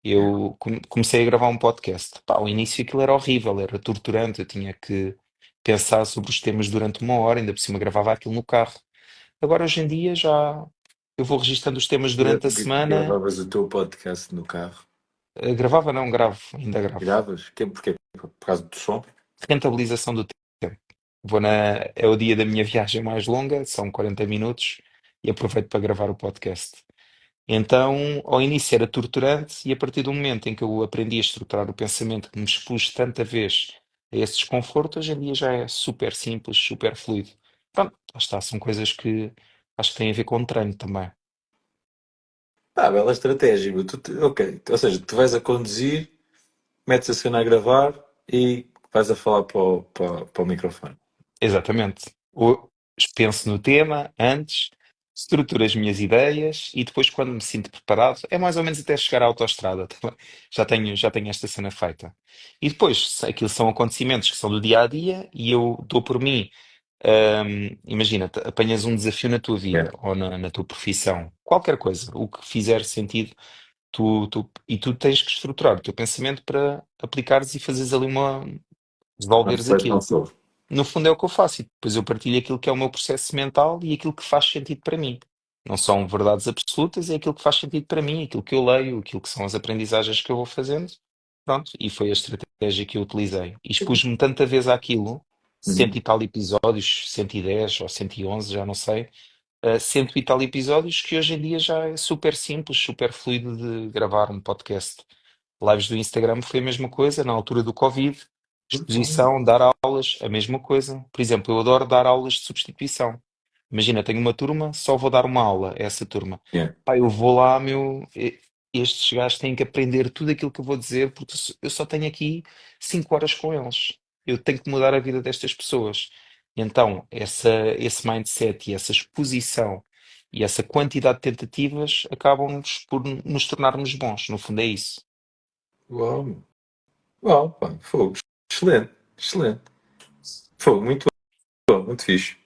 Yeah. Eu comecei a gravar um podcast. Pá, ao início aquilo era horrível, era torturante, eu tinha que pensar sobre os temas durante uma hora, ainda por cima gravava aquilo no carro. Agora, hoje em dia, já eu vou registando os temas durante a semana. Gravavas o teu podcast no carro? Gravava, não, gravo, ainda gravo. Gravas? Porquê? Por causa do som? Rentabilização do tempo. É o dia da minha viagem mais longa, são 40 minutos, e aproveito para gravar o podcast. Então, ao início era torturante, e a partir do momento em que eu aprendi a estruturar o pensamento, que me expus tanta vez a esse desconforto, hoje em dia já é super simples, super fluido. Pronto, lá está, são coisas que acho que têm a ver com treino também. Pá, bela estratégia, meu. Ok, ou seja, tu vais a conduzir, metes a cena a gravar e vais a falar para o microfone. Exatamente. Penso no tema antes, estruturo as minhas ideias e depois, quando me sinto preparado, é mais ou menos até chegar à autoestrada. Já tenho esta cena feita. E depois, se aquilo são acontecimentos que são do dia a dia e eu dou por mim. Imagina, apanhas um desafio na tua Yeah. vida ou na tua profissão, qualquer coisa, o que fizer sentido, e tu tens que estruturar o teu pensamento para aplicares e fazeres ali Uma desenvolveres reflexão aquilo. sobre. No fundo é o que eu faço e depois eu partilho aquilo que é o meu processo mental e aquilo que faz sentido para mim. Não são verdades absolutas, é aquilo que faz sentido para mim, aquilo que eu leio, aquilo que são as aprendizagens que eu vou fazendo. Pronto, e foi a estratégia que eu utilizei. E expus-me tanta vez àquilo, cento Uhum. e tal episódios, 110 ou 111, já não sei, cento e tal episódios, que hoje em dia já é super simples, super fluido de gravar um podcast. Lives do Instagram foi a mesma coisa, na altura do Covid, exposição, dar aulas, a mesma coisa. Por exemplo, eu adoro dar aulas de substituição. Imagina, tenho uma turma, só vou dar uma aula a essa turma. Yeah. Pá, eu vou lá, estes gajos têm que aprender tudo aquilo que eu vou dizer, porque eu só tenho aqui 5 horas com eles. Eu tenho que mudar a vida destas pessoas. Então, esse mindset e essa exposição e essa quantidade de tentativas acabam-nos por nos tornarmos bons. No fundo, é isso. Uau, uau, pá, fogo. Excelente, excelente. Fogo, muito bom, muito fixe.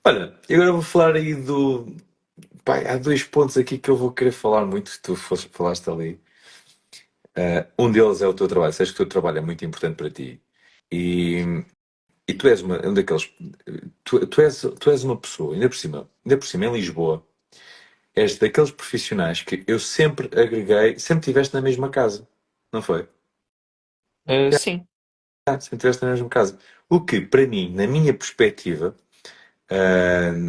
Olha, e agora vou falar aí do. Pá, há dois pontos aqui que eu vou querer falar muito, que tu falaste ali. Um deles é o teu trabalho. Sabes que o teu trabalho é muito importante para ti. E, e tu és um daqueles. Tu és uma pessoa, ainda por cima em Lisboa, és daqueles profissionais que eu sempre agreguei, sempre tiveste na mesma casa, não foi? Sim. Sempre estiveste na mesma casa. O que, para mim, na minha perspectiva,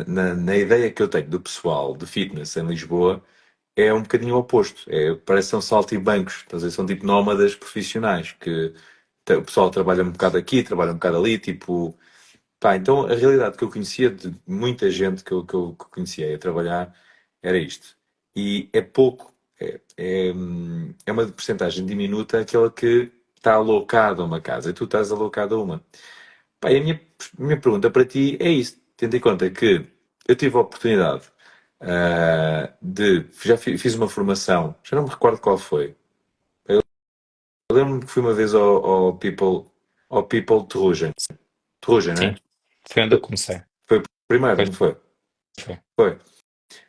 na ideia que eu tenho do pessoal de fitness em Lisboa, é um bocadinho o oposto. Parece que são saltimbancos, estás a ver? São tipo nómadas profissionais, que o pessoal trabalha um bocado aqui, trabalha um bocado ali, tipo. Pá, então a realidade que eu conhecia de muita gente que eu conhecia a trabalhar era isto. E é pouco, é uma porcentagem diminuta aquela que está alocada a uma casa e tu estás alocado a uma. Pá, e a minha pergunta para ti é isso, tendo em conta que eu tive a oportunidade já fiz uma formação, já não me recordo qual foi. Eu lembro-me que fui uma vez ao People Terugem, não Sim, é? foi onde eu comecei. Foi o primeiro, Foi, não foi? foi. Foi.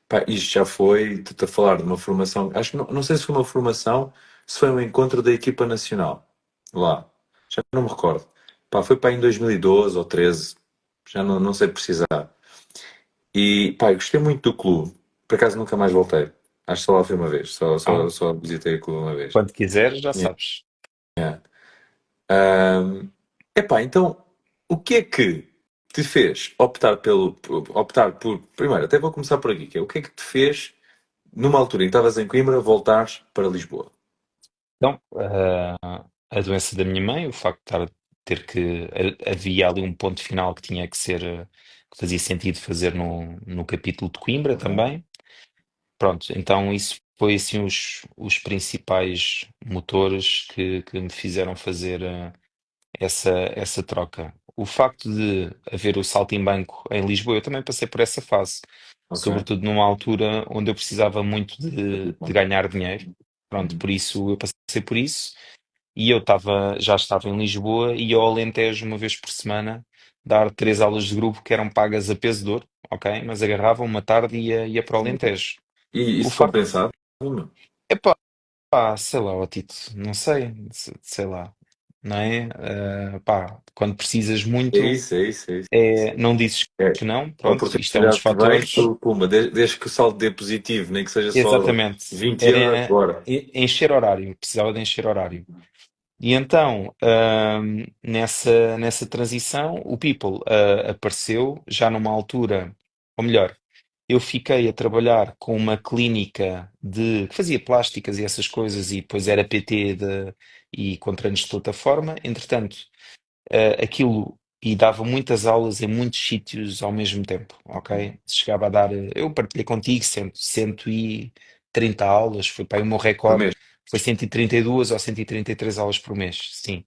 Pá, isto já foi, estou a falar de uma formação, acho que não sei se foi uma formação, se foi um encontro da equipa nacional, lá, já não me recordo. Pá, foi para em 2012 ou 13, já não sei precisar. E pá, eu gostei muito do clube, por acaso nunca mais voltei, acho que só lá fui uma vez, só, só, Então, só visitei o clube uma vez. quando quiseres, já Yeah. sabes. Ahm, epá, então, o que é que te fez optar por, primeiro, até vou começar por aqui, que é o que é que te fez numa altura em que estavas em Coimbra, voltares para Lisboa. Então, a doença da minha mãe, o facto de ter que. Havia ali um ponto final que tinha que ser. Que fazia sentido fazer no capítulo de Coimbra Ok. também. Pronto, então isso foi assim os principais motores que me fizeram fazer essa troca. O facto de haver o saltimbanco em Lisboa, eu também passei por essa fase, Ok. sobretudo numa altura onde eu precisava muito de ganhar dinheiro. Pronto, Uhum. por isso eu passei por isso e já estava em Lisboa e ia ao Alentejo uma vez por semana dar 3 aulas de grupo que eram pagas a peso de ouro, ok? Mas agarrava uma tarde e ia para o Alentejo. E O isso facto, compensava? Meu. sei lá, ó Tito, não sei, sei lá, não é? Pá, quando precisas É muito, isso, é isso, é isso. não dizes É, que não, a pronto, isto é um dos oportunidade que vem, fatores. puma, desde que o saldo dê positivo, nem que seja só Exatamente, 20 euros, era bora. encher horário, precisava de encher horário. E então, nessa transição, o People apareceu já numa altura, ou melhor, eu fiquei a trabalhar com uma clínica que fazia plásticas e essas coisas, e depois era PT e com treinos de plataforma. Entretanto, aquilo e dava muitas aulas em muitos sítios ao mesmo tempo, ok? Chegava a dar, eu partilhei contigo, 130 aulas, foi para aí o meu Por recorde, mês. foi 132 ou 133 aulas por mês, sim.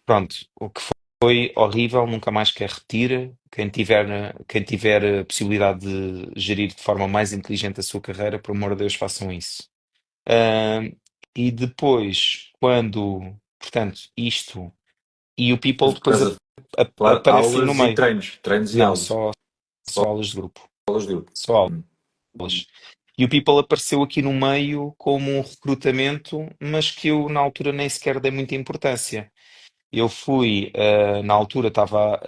Pronto, o que foi horrível, nunca mais quero repetir. Quem tiver a possibilidade de gerir de forma mais inteligente a sua carreira, por amor de Deus, façam isso. Ah, e depois, portanto, isto e o People depois Estás a falar aparecem no aulas e meio. treinos. Treinos e Não, aulas. só aulas de grupo. Aulas de grupo. Só Hum. aulas. E o People apareceu aqui no meio como um recrutamento, mas que eu na altura nem sequer dei muita importância. Eu fui, na altura estava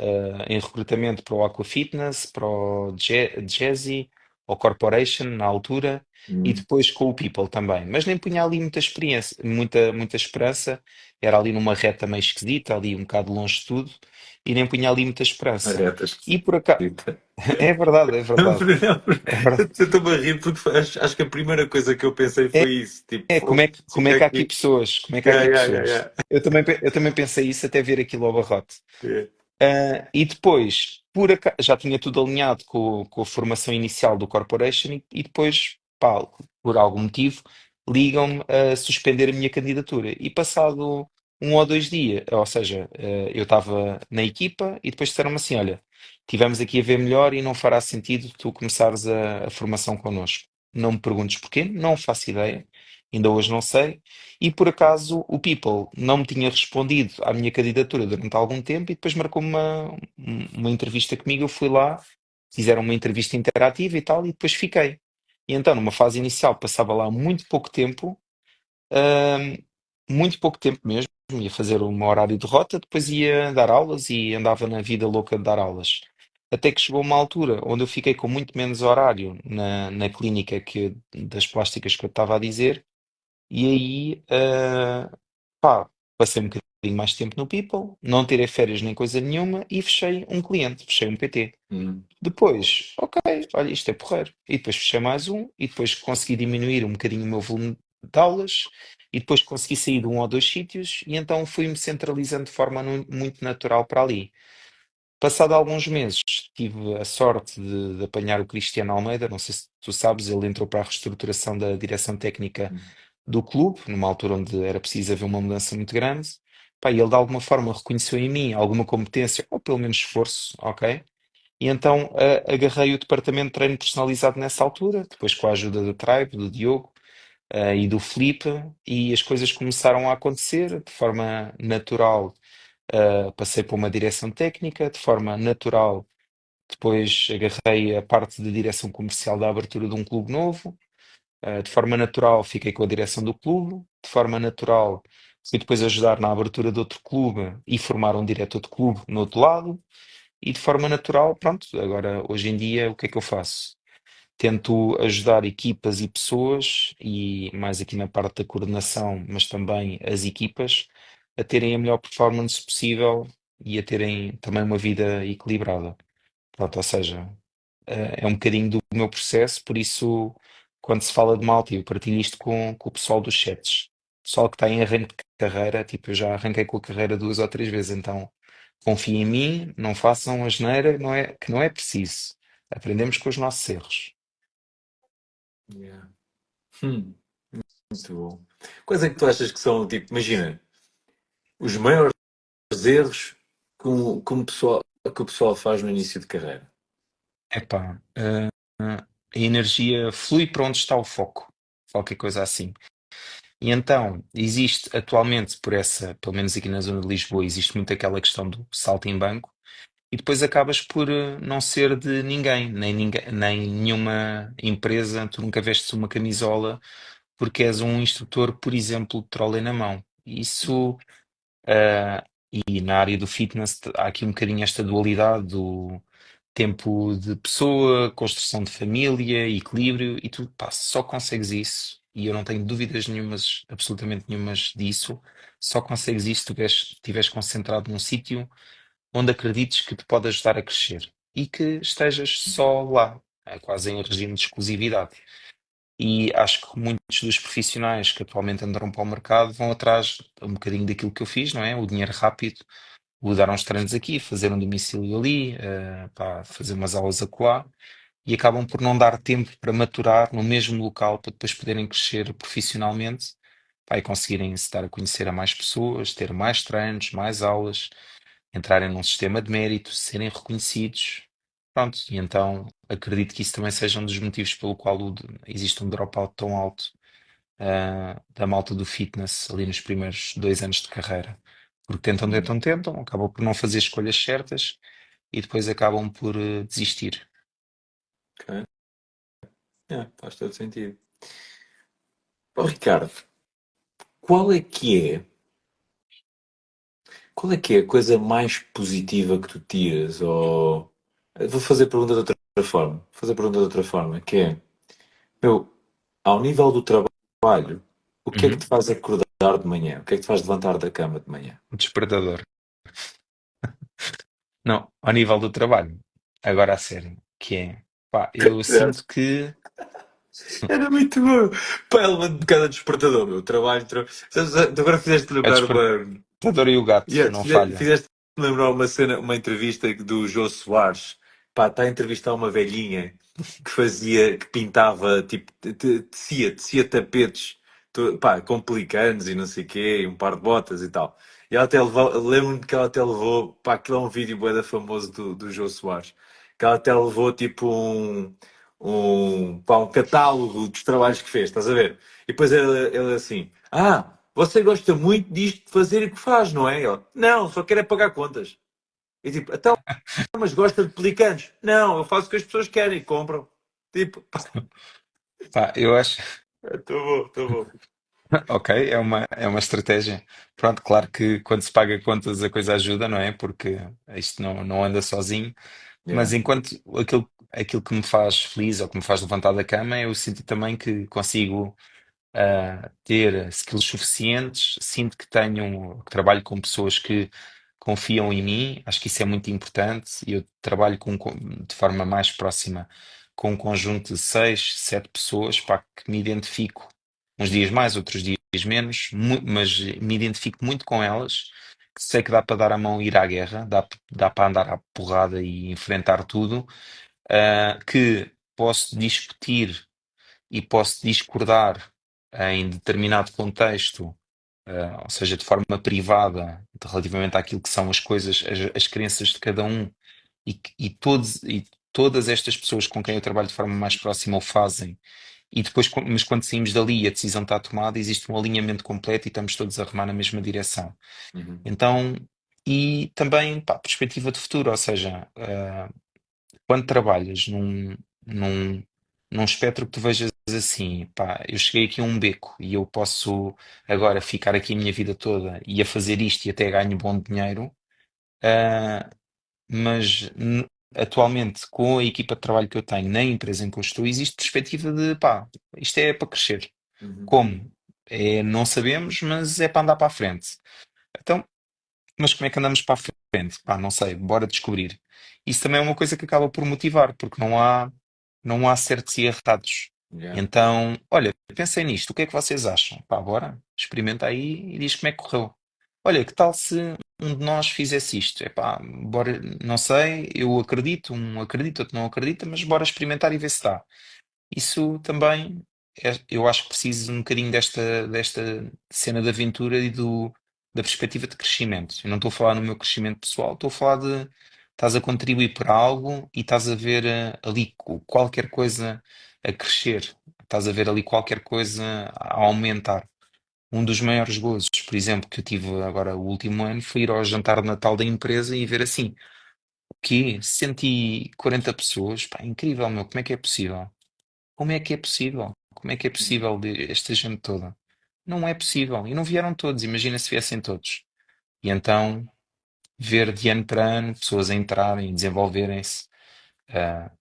em recrutamento para o Aqua Fitness, para o Jazzy, ou Corporation na altura, e Hum. depois com o People também. Mas nem punha ali muita experiência, muita esperança. Era ali numa reta meio esquisita, ali um bocado longe de tudo, e nem punha ali muita esperança. Retas. E por acaso, é verdade, é Não, verdade. não, É verdade. eu estou-me a rir porque acho que a primeira coisa que eu pensei foi isso. Tipo, É, como é, que- se como é que há aqui aqui. pessoas? Como é que há Yeah, aqui yeah, yeah, pessoas? yeah. Eu também pensei isso até ver aquilo ao barrote. Yeah. E depois, já tinha tudo alinhado com a formação inicial do Corporation e depois, pá, por algum motivo, ligam-me a suspender a minha candidatura. E passado 1 ou 2 dias, ou seja, eu estava na equipa e depois disseram-me assim: olha, tivemos aqui a ver melhor e não fará sentido tu começares a formação connosco. Não me perguntes porquê, não faço ideia, ainda hoje não sei. E por acaso o People não me tinha respondido à minha candidatura durante algum tempo e depois marcou uma entrevista comigo. Eu fui lá, fizeram uma entrevista interativa e tal, e depois fiquei. E então, numa fase inicial, passava lá ahm, muito pouco tempo mesmo, ia fazer uma horário de rota, depois ia dar aulas e andava na vida louca de dar aulas. Até que chegou uma altura onde eu fiquei com muito menos horário na clínica das plásticas que eu estava a dizer e aí, pá, passei um bocadinho mais tempo no People, não tirei férias nem coisa nenhuma e fechei um cliente, fechei um PT. Hum. Depois, ok, olha, isto é porreiro. E depois fechei mais um e depois consegui diminuir um bocadinho o meu volume de aulas e depois consegui sair de 1 ou 2 sítios e então fui-me centralizando de forma muito natural para ali. Passado alguns meses, tive a sorte de apanhar o Cristiano Almeida, não sei se tu sabes, ele entrou para a reestruturação da direção técnica do clube, numa altura onde era preciso haver uma mudança muito grande. Pá, e ele de alguma forma reconheceu em mim alguma competência, ou pelo menos esforço, ok? E então agarrei o departamento de treino personalizado nessa altura, depois com a ajuda do Tribe, do Diogo, e do Felipe, e as coisas começaram a acontecer de forma natural. Passei por uma direção técnica, de forma natural. Depois agarrei a parte de direção comercial da abertura de um clube novo. De forma natural, fiquei com a direção do clube. De forma natural, fui depois ajudar na abertura de outro clube e formar um diretor de clube no outro lado. E de forma natural, pronto, agora hoje em dia o que é que eu faço? Tento ajudar equipas e pessoas, e mais aqui na parte da coordenação, mas também as equipas, a terem a melhor performance possível e a terem também uma vida equilibrada. Pronto, ou seja, é um bocadinho do meu processo, por isso, quando se fala de malta, eu partilho isto com o pessoal dos chats. Pessoal que está em arranque de carreira, tipo, eu já arranquei com a carreira 2 ou 3 vezes, então confiem em mim, não façam asneira, que não é preciso. Aprendemos com os nossos erros. Yeah. Hum. Muito bom. Quais é que tu achas que são, tipo, imagina, os maiores erros que o pessoal faz no início de carreira? Epá, a energia flui para onde está o foco, qualquer coisa assim. E então, existe atualmente, pelo menos aqui na zona de Lisboa, existe muito aquela questão do salto em banco, e depois acabas por não ser de ninguém, nem nenhuma empresa, tu nunca vestes uma camisola porque és um instrutor, por exemplo, de trolling na mão. Isso, ah, e na área do fitness há aqui um bocadinho esta dualidade do tempo de pessoa, construção de família, equilíbrio, e tu, pá, só consegues isso, e eu não tenho dúvidas nenhumas, absolutamente nenhumas disso, só consegues isso se estiveres concentrado num sítio onde acredites que te pode ajudar a crescer e que estejas só lá, quase em regime de exclusividade. E acho que muitos dos profissionais que atualmente andaram para o mercado vão atrás um bocadinho daquilo que eu fiz, não é? O dinheiro rápido, o dar uns treinos aqui, fazer um domicílio ali, pá, fazer umas aulas acolá, e acabam por não dar tempo para maturar no mesmo local para depois poderem crescer profissionalmente, pá, e conseguirem se dar a conhecer a mais pessoas, ter mais treinos, mais aulas. entrarem num sistema de mérito, serem reconhecidos. Pronto, e então acredito que isso também seja um dos motivos pelo qual existe um dropout tão alto da malta do fitness ali nos primeiros 2 anos de carreira. Porque tentam, Hum, tentam, tentam, acabam por não fazer escolhas certas e depois acabam por desistir. ok. Faz todo sentido. Ó, Ricardo, qual é que é, qual é que é a coisa mais positiva que tu tiras? Ou... Vou fazer a pergunta de outra forma. Vou fazer a pergunta de outra forma, que é, meu, ao nível do trabalho, o que é que Uhum. te faz acordar de manhã? O que é que te faz levantar da cama de manhã? O despertador. Não, ao nível do trabalho. Agora a sério, que é, pá, eu sinto que Era muito bom. Pá, ele de cada despertador, meu. Trabalho, tu agora fizeste é o lembrar uma. despertador e o gato, Yeah, não falha. fizeste-me lembrar uma cena, uma entrevista do Jô Soares. Pá, está a entrevistar uma velhinha que fazia, que pintava, tipo, tecia tapetes, pá, com pelicanos e não sei o quê, e um par de botas e tal. E ela até levou, lembro-me que ela até levou, pá, aquilo é um vídeo bué da famoso do Jô Soares, que ela até levou, tipo, pá, um catálogo dos trabalhos que fez, estás a ver? E depois ele assim, você gosta muito disto de fazer e que faz, não é? Ele, não, só quer é pagar contas. E tipo, então, mas gosta de pelicanos? Não, eu faço o que as pessoas querem e compram. Tipo, Pá, eu acho, estou bom, estou bom. ok, é uma estratégia. Pronto, claro que quando se paga contas a coisa ajuda, não é? Porque isto não anda sozinho. Yeah. Mas enquanto aquilo que me faz feliz ou que me faz levantar da cama, eu sinto também que consigo ter skills suficientes, sinto que trabalho com pessoas que confiam em mim, acho que isso é muito importante, e eu trabalho de forma mais próxima com um conjunto de 6, 7 pessoas, para que me identifico, uns dias mais, outros dias menos, mas me identifico muito com elas, que sei que dá para dar a mão e ir à guerra, dá para andar à porrada e enfrentar tudo, que posso discutir e posso discordar em determinado contexto, ou seja, de forma privada, relativamente àquilo que são as coisas, as crenças de cada um, e todas estas pessoas com quem eu trabalho de forma mais próxima o fazem, e depois, mas quando saímos dali e a decisão está tomada, existe um alinhamento completo e estamos todos a remar na mesma direção. Uhum. Então, e também, pá, perspectiva de futuro, ou seja, quando trabalhas num, num espectro que tu vejas assim, pá, eu cheguei aqui a um beco e eu posso agora ficar aqui a minha vida toda e a fazer isto e até ganho bom dinheiro, ah, mas atualmente com a equipa de trabalho que eu tenho na empresa em que eu estou, existe perspectiva de, pá, isto é para crescer. Uhum. Como? Não sabemos, mas é para andar para a frente. Então, mas como é que andamos para a frente? Pá, não sei, bora descobrir. Isso também é uma coisa que acaba por motivar, porque não há certos e errados. Yeah. Então, olha, pensei nisto, o que é que vocês acham? Pá, bora, experimenta aí e diz como é que correu. Olha, que tal se um de nós fizesse isto? Epá, bora, não sei, eu acredito, um acredita, outro não acredita, mas bora experimentar e ver se dá. Isso também, eu acho que preciso um bocadinho desta cena de aventura e da perspectiva de crescimento. Eu não estou a falar no meu crescimento pessoal, estou a falar de estás a contribuir para algo e estás a ver ali qualquer coisa a crescer, estás a ver ali qualquer coisa a aumentar. Um dos maiores gozos, por exemplo, que eu tive agora o último ano foi ir ao jantar de Natal da empresa e ver assim, o quê? 140 pessoas? Pá, incrível, meu, como é que é possível? Como é que é possível? Como é que é possível esta gente toda? Não é possível. E não vieram todos, imagina se viessem todos. E então, ver de ano para ano pessoas a entrarem, desenvolverem-se.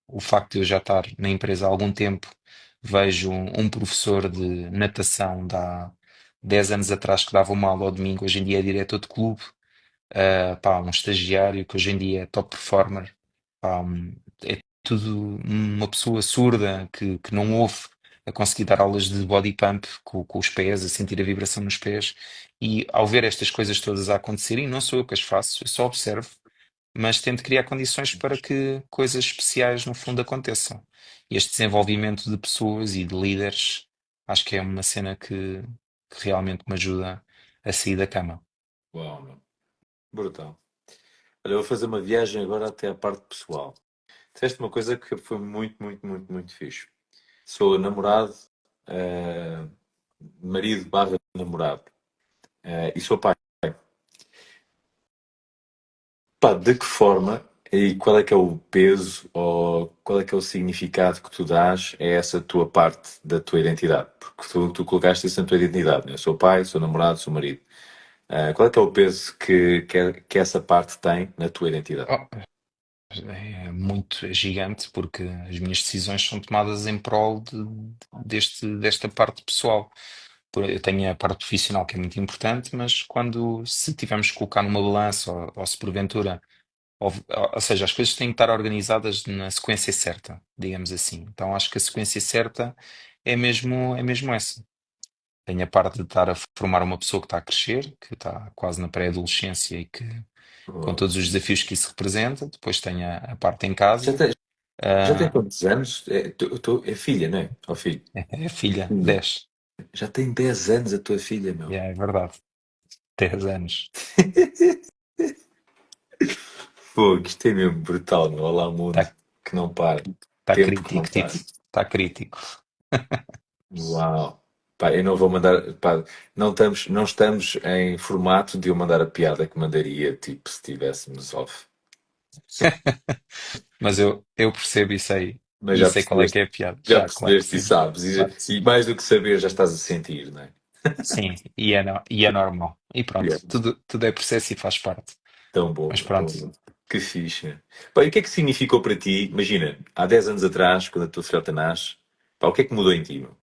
O facto de eu já estar na empresa há algum tempo, vejo um professor de natação de há 10 anos atrás que dava uma aula ao domingo, hoje em dia é diretor de clube. Pá, um estagiário que hoje em dia é top performer. Pá, é tudo uma pessoa surda que não ouve a conseguir dar aulas de body pump com os pés, a sentir a vibração nos pés. E ao ver estas coisas todas a acontecerem, não sou eu que as faço, eu só observo, mas tento criar condições para que coisas especiais no fundo aconteçam. E este desenvolvimento de pessoas e de líderes, acho que é uma cena que realmente me ajuda a sair da cama. Uau, meu. Brutal. Olha, eu vou fazer uma viagem agora até à parte pessoal. Disseste uma coisa que foi muito, muito, muito, muito fixe. Sou namorado, eh, marido barra namorado, e sou pai. Pá, de que forma e qual é que é o peso ou qual é que é o significado que tu dás a essa tua parte da tua identidade? Porque tu colocaste isso na tua identidade, né? Sou pai, sou namorado, sou marido. Qual é que é o peso que essa parte tem na tua identidade? Oh, é muito, é gigante, porque as minhas decisões são tomadas em prol desta parte pessoal. Eu tenho a parte profissional que é muito importante, mas quando se tivermos que colocar numa balança, ou se porventura, ou seja, as coisas têm que estar organizadas na sequência certa, digamos assim. Então acho que a sequência certa é mesmo essa. Tenho a parte de estar a formar uma pessoa que está a crescer, que está quase na pré-adolescência e que com Oh, todos os desafios que isso representa. Depois tenho a parte em Já casa. tem, já tem Ah, quantos anos? É filha, não é? Ó filho. é a filha, Filha. 10. Já tem 10 anos a tua filha, meu. É verdade, 10 anos. Pô, que isto é mesmo brutal, meu. Olá, mundo Está que não para. tá Tempo que não crítico, para. tipo, está crítico. Uau. Pá, eu não vou mandar. Pá, não estamos em formato de eu mandar a piada que mandaria, tipo, se estivéssemos off. Mas eu percebo isso aí. Mas E já sei qual é percebeste, que é a piada. já Já, claro que percebeste e sim. sabes. Claro que E sim. mais do que saber, já estás a sentir, não é? Sim, e é normal. E E é pronto, tudo é processo e faz parte. tão bom, Mas meu, tão pronto. bom. Que fixe. Pá, e o que é que significou para ti? Imagina, há 10 anos atrás, quando a tua filhota nasce, pá, o que é que mudou em ti, meu?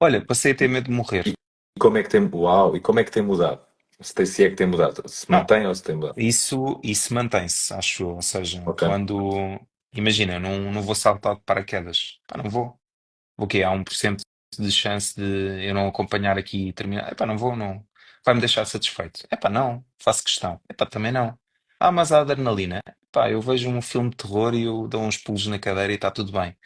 Olha, passei a ter medo de morrer. E como é que tem, uau, e como é que tem mudado? Se é que tem mudado, se Não, mantém ou se tem mudado? isso mantém-se, acho eu. Ou seja, Ok. quando. Imagina, eu não vou saltar de paraquedas. Pá, não vou. O quê? Há 1% de chance de eu não acompanhar aqui e terminar. Epá, não vou, não. Vai-me deixar satisfeito. Epá, não. Faço questão. Epá, também não. Ah, mas a adrenalina. Epá, eu vejo um filme de terror e eu dou uns pulos na cadeira e está tudo bem.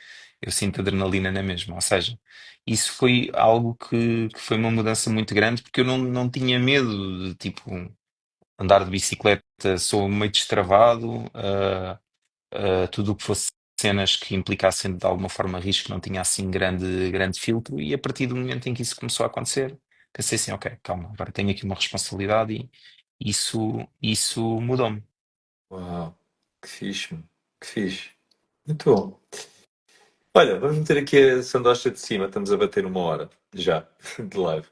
Eu sinto adrenalina na mesma. Ou seja, isso foi algo que foi uma mudança muito grande porque eu não tinha medo de, tipo, andar de bicicleta. Sou meio destravado. Tudo o que fosse cenas que implicassem de alguma forma risco não tinha assim grande filtro, e a partir do momento em que isso começou a acontecer, pensei assim, ok, calma, agora tenho aqui uma responsabilidade e isso mudou-me. Uau, que fixe, meu. Que fixe. Muito bom. Olha, vamos meter aqui a sandocha de cima. Estamos a bater 1 hora já de live.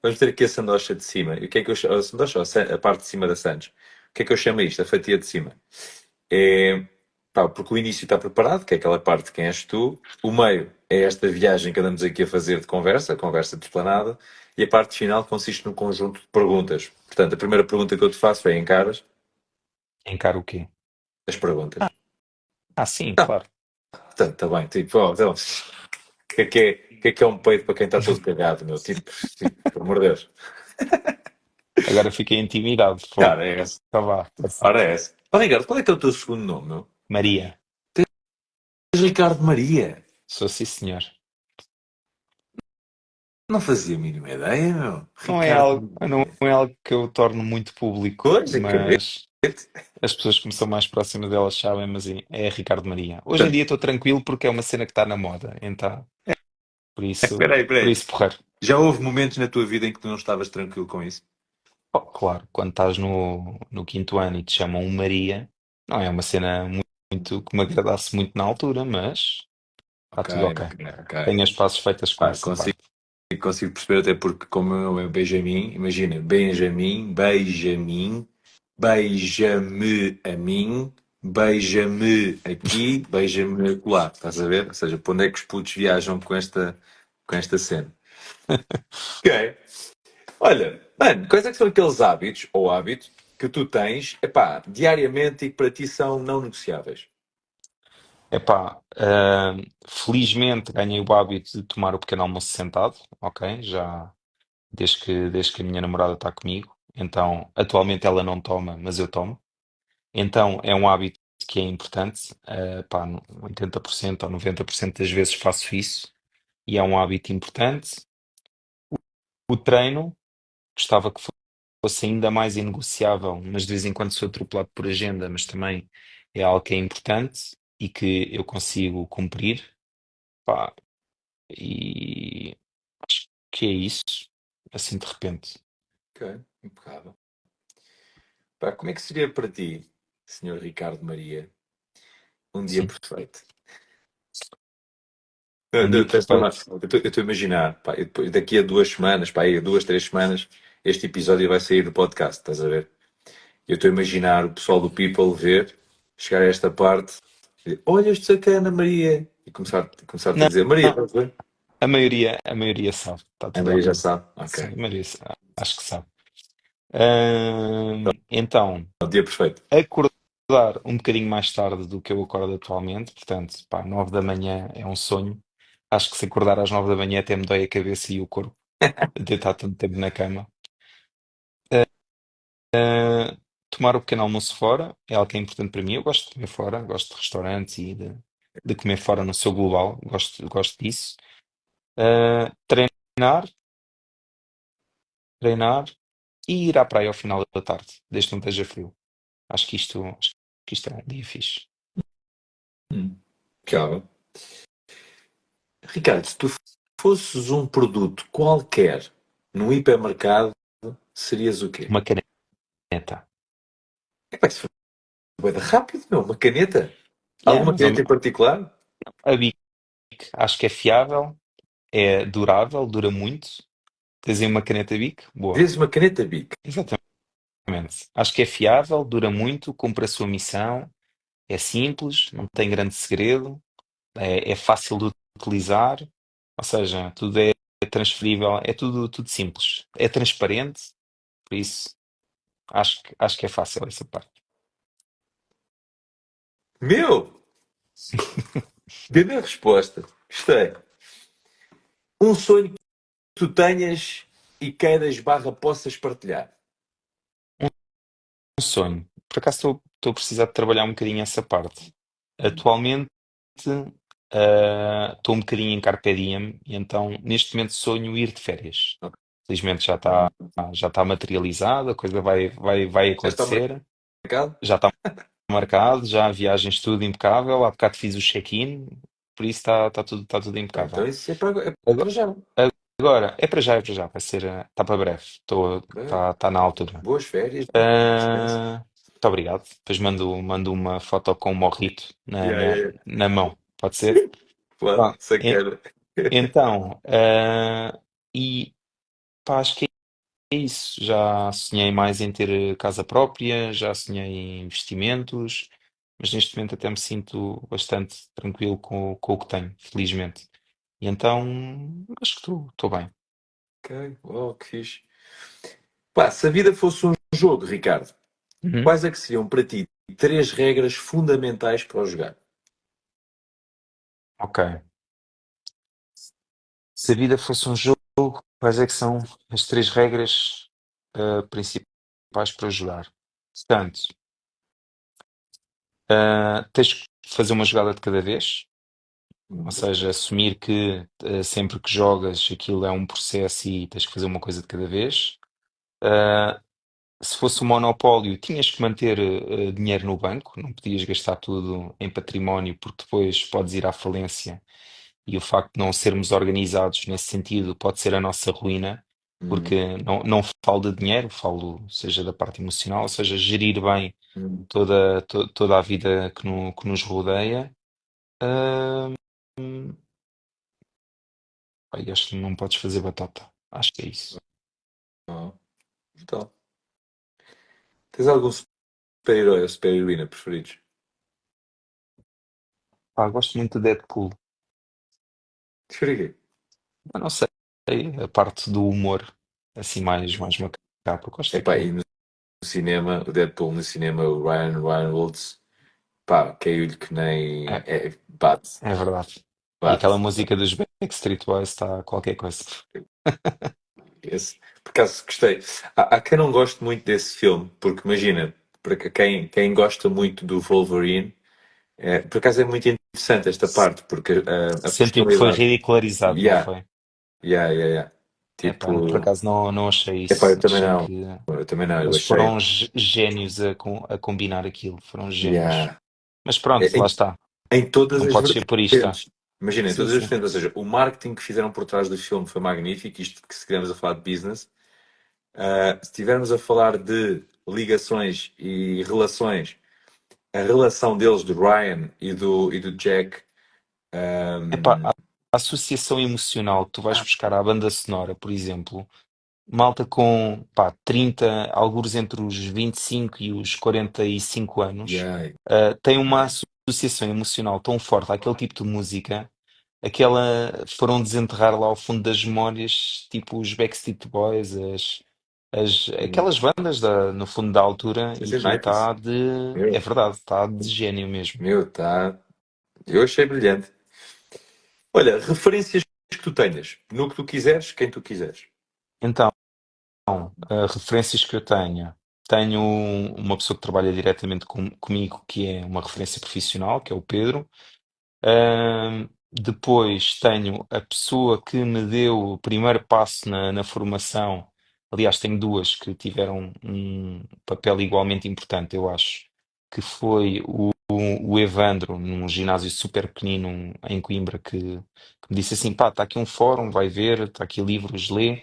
Vamos meter aqui a sandocha de cima. E o que é que eu chamo? A sandocha, ou a parte de cima da Sandes. O que é que eu chamo a isto? A fatia de cima. É, pá, porque o início está preparado, que é aquela parte de quem és tu. O meio é esta viagem que andamos aqui a fazer de conversa, conversa de esplanada. E a parte final consiste num conjunto de perguntas. Portanto, a primeira pergunta que eu te faço é encaras Encaro o quê? as perguntas. Ah, sim, claro. Portanto, está bem. Tipo, oh, então, o que é um peito para quem está todo cagado, meu? Tipo, pelo amor de Deus. Agora fiquei intimidado, fogo. Cara, é essa. Então vá, força. Ora, é essa. Oh, Ricardo, qual é que é o teu segundo nome, meu? Maria, És Ricardo Maria. sou sim senhor. Não fazia a mínima ideia, meu. Não é Ricardo algo, não Maria. é algo que eu torno muito público, Pois, acredito. mas as pessoas que me são mais próximas delas sabem, mas é Ricardo Maria. Hoje em Portanto, dia estou tranquilo porque é uma cena que está na moda, então, por isso, espera aí, espera por aí. isso, porreiro. Já houve momentos na tua vida em que tu não estavas tranquilo com isso? Oh, claro, quando estás no quinto ano e te chamam um Maria, não é uma cena muito que me agradasse muito na altura, mas está Ok, tudo ok. ok, ok. Tenho as pazes feitas com Pá, essa consigo, parte. consigo perceber até porque como o meu nome é Benjamin, imagina, Benjamin, Benjamin, beija-me a mim, beija-me aqui, beija-me acolá, estás a ver? Ou seja, para onde é que os putos viajam com esta cena? Ok. Olha, mano, quais é que são aqueles hábitos ou hábitos que tu tens, epá, diariamente e que para ti são não negociáveis? Epá, felizmente ganhei o hábito de tomar o pequeno almoço sentado, ok? Já desde que a minha namorada está comigo. Então, atualmente ela não toma, mas eu tomo. Então, é um hábito que é importante. Pá, 80% ou 90% das vezes faço isso e é um hábito importante. O treino, gostava que fosse ainda mais inegociável, mas de vez em quando sou atropelado por agenda, mas também é algo que é importante e que eu consigo cumprir, pá, e acho que é isso, assim de repente. Ok, impecável. Pá, como é que seria para ti, Senhor Ricardo Maria, um dia Sim, perfeito? um dia perfeito. Eu estou a imaginar, pá, daqui a 2 semanas, pá, aí a 2, 3 semanas, este episódio vai sair do podcast, estás a ver? Eu estou a imaginar o pessoal do People ver, chegar a esta parte, e dizer, olha este sacana, Maria, e começar-te a Não, dizer, Maria, estás a ver? a maioria sabe, está A tudo Maria já ok. sabe, ok. Sim, a maioria acho que sabe. Então, É o dia perfeito. acordar um bocadinho mais tarde do que eu acordo atualmente, portanto, pá, 9 da manhã é um sonho. Acho que se acordar às 9 da manhã até me dói a cabeça e o corpo de deitar tanto tempo na cama. Tomar o pequeno almoço fora é algo que é importante para mim. Eu gosto de comer fora, gosto de restaurantes e de comer fora no seu global, gosto disso. Treinar, treinar e ir à praia ao final da tarde, desde que não esteja frio. Acho que isto é um dia fixe. Calma. Ricardo, se tu fosses um produto qualquer no hipermercado, serias o quê? Uma caneta. É pá, isso foi bué de rápido, meu, uma caneta. Yeah, Alguma mas caneta em particular? a Bic acho que é fiável, é durável, dura muito. Tens aí uma caneta Bic? Boa. Dizes uma caneta Bic. Exatamente. Acho que é fiável, dura muito, cumpre a sua missão, é simples, não tem grande segredo, é fácil de utilizar, ou seja, tudo é transferível, é tudo simples, é transparente, por isso acho que é fácil essa parte. Meu, grande resposta. Gostei. Um sonho que tu tenhas e queiras barra possas partilhar. Um sonho. Por acaso estou a precisar de trabalhar um bocadinho essa parte. Atualmente estou um bocadinho em carpe diem e então neste momento sonho ir de férias. Ok. Felizmente já está materializado, a coisa vai Já está acontecer, marcado? já está marcado, já a viagem tudo impecável, há bocado fiz o check-in, por isso está tudo Bem, impecável. então isso é Agora, para já. agora, é para já, está para breve, Ok. está na altura. Boas férias, meu. Descansa. Muito obrigado. Depois mando uma foto com um morrito na, Yeah, na, yeah, yeah. na mão, pode ser? Claro, Pronto. sacana. Então, e pá, acho que é isso. Já sonhei mais em ter casa própria, já sonhei em investimentos, mas neste momento até me sinto bastante tranquilo com o que tenho, felizmente. E então, acho que estou bem. Ok, oh, que fixe. Pá, se a vida fosse um jogo, Ricardo, Uhum. quais é que seriam para ti 3 regras fundamentais para o jogar? Ok. Se a vida fosse um jogo, quais é que são as 3 regras principais para jogar? Portanto, tens que fazer uma jogada de cada vez, ou seja, assumir que sempre que jogas aquilo é um processo e tens que fazer uma coisa de cada vez. Uh, Se fosse um monopólio, tinhas que manter dinheiro no banco, não podias gastar tudo em património, porque depois podes ir à falência e o facto de não sermos organizados nesse sentido pode ser a nossa ruína, Hum, porque não falo de dinheiro, falo seja da parte emocional, ou seja, gerir bem hum, toda a vida que nos rodeia. Ahm, Pá, acho que não podes fazer batata. Acho que é isso. oh, então, tens algum super-herói ou super-heroína preferidos? Pá, gosto muito de Deadpool. Esfreguei. Eu não sei, a parte do humor, assim mais macabro, gosto Epá, daquilo. e no cinema, o Deadpool no cinema, o Ryan Reynolds, pá, caiu-lhe que nem... É, bate, é verdade. E aquela bate. música dos Backstreet Boys está qualquer coisa. Por acaso gostei. Há quem não goste muito desse filme, porque imagina, para quem gosta muito do Wolverine, por acaso é muito interessante esta parte, porque a Sentiu que foi personalidade. ridicularizado, não Yeah, foi? yeah, yeah, yeah. Epá, por Tipo, acaso não achei epá, isso. Achei que eu também não, eu eles achei, foram génios a combinar aquilo. Foram génios. yeah, Mas pronto, lá em, está. em todas Não as podes ser purista. vertentes. Imagina, em Sim, todas as sim. vertentes, ou seja, o marketing que fizeram por trás do filme foi magnífico, isto que se estivermos a falar de business. Se estivermos a falar de ligações e relações, a relação deles, do Ryan e do Jack, Epá, um, a associação emocional que tu vais buscar à banda sonora, por exemplo, malta com pá, 30, algures entre os 25 e os 45 anos, yeah, tem uma associação emocional tão forte àquele tipo de música, aquela foram desenterrar lá ao fundo das memórias, tipo os Backstreet Boys, aquelas bandas no fundo da altura, sem e ser aquilo 90s. está é Meu, verdade, está de gênio mesmo. meu, tá. Eu achei brilhante. Olha, referências que tu tenhas, no que tu quiseres, quem tu quiseres. Então, referências que eu tenho uma pessoa que trabalha diretamente comigo, que é uma referência profissional, que é o Pedro. Depois tenho a pessoa que me deu o primeiro passo na formação. Aliás, tenho duas que tiveram um papel igualmente importante, eu acho, que foi o Evandro, num ginásio super pequenino em Coimbra, que me disse assim: pá, está aqui um fórum, vai ver, está aqui livros, lê.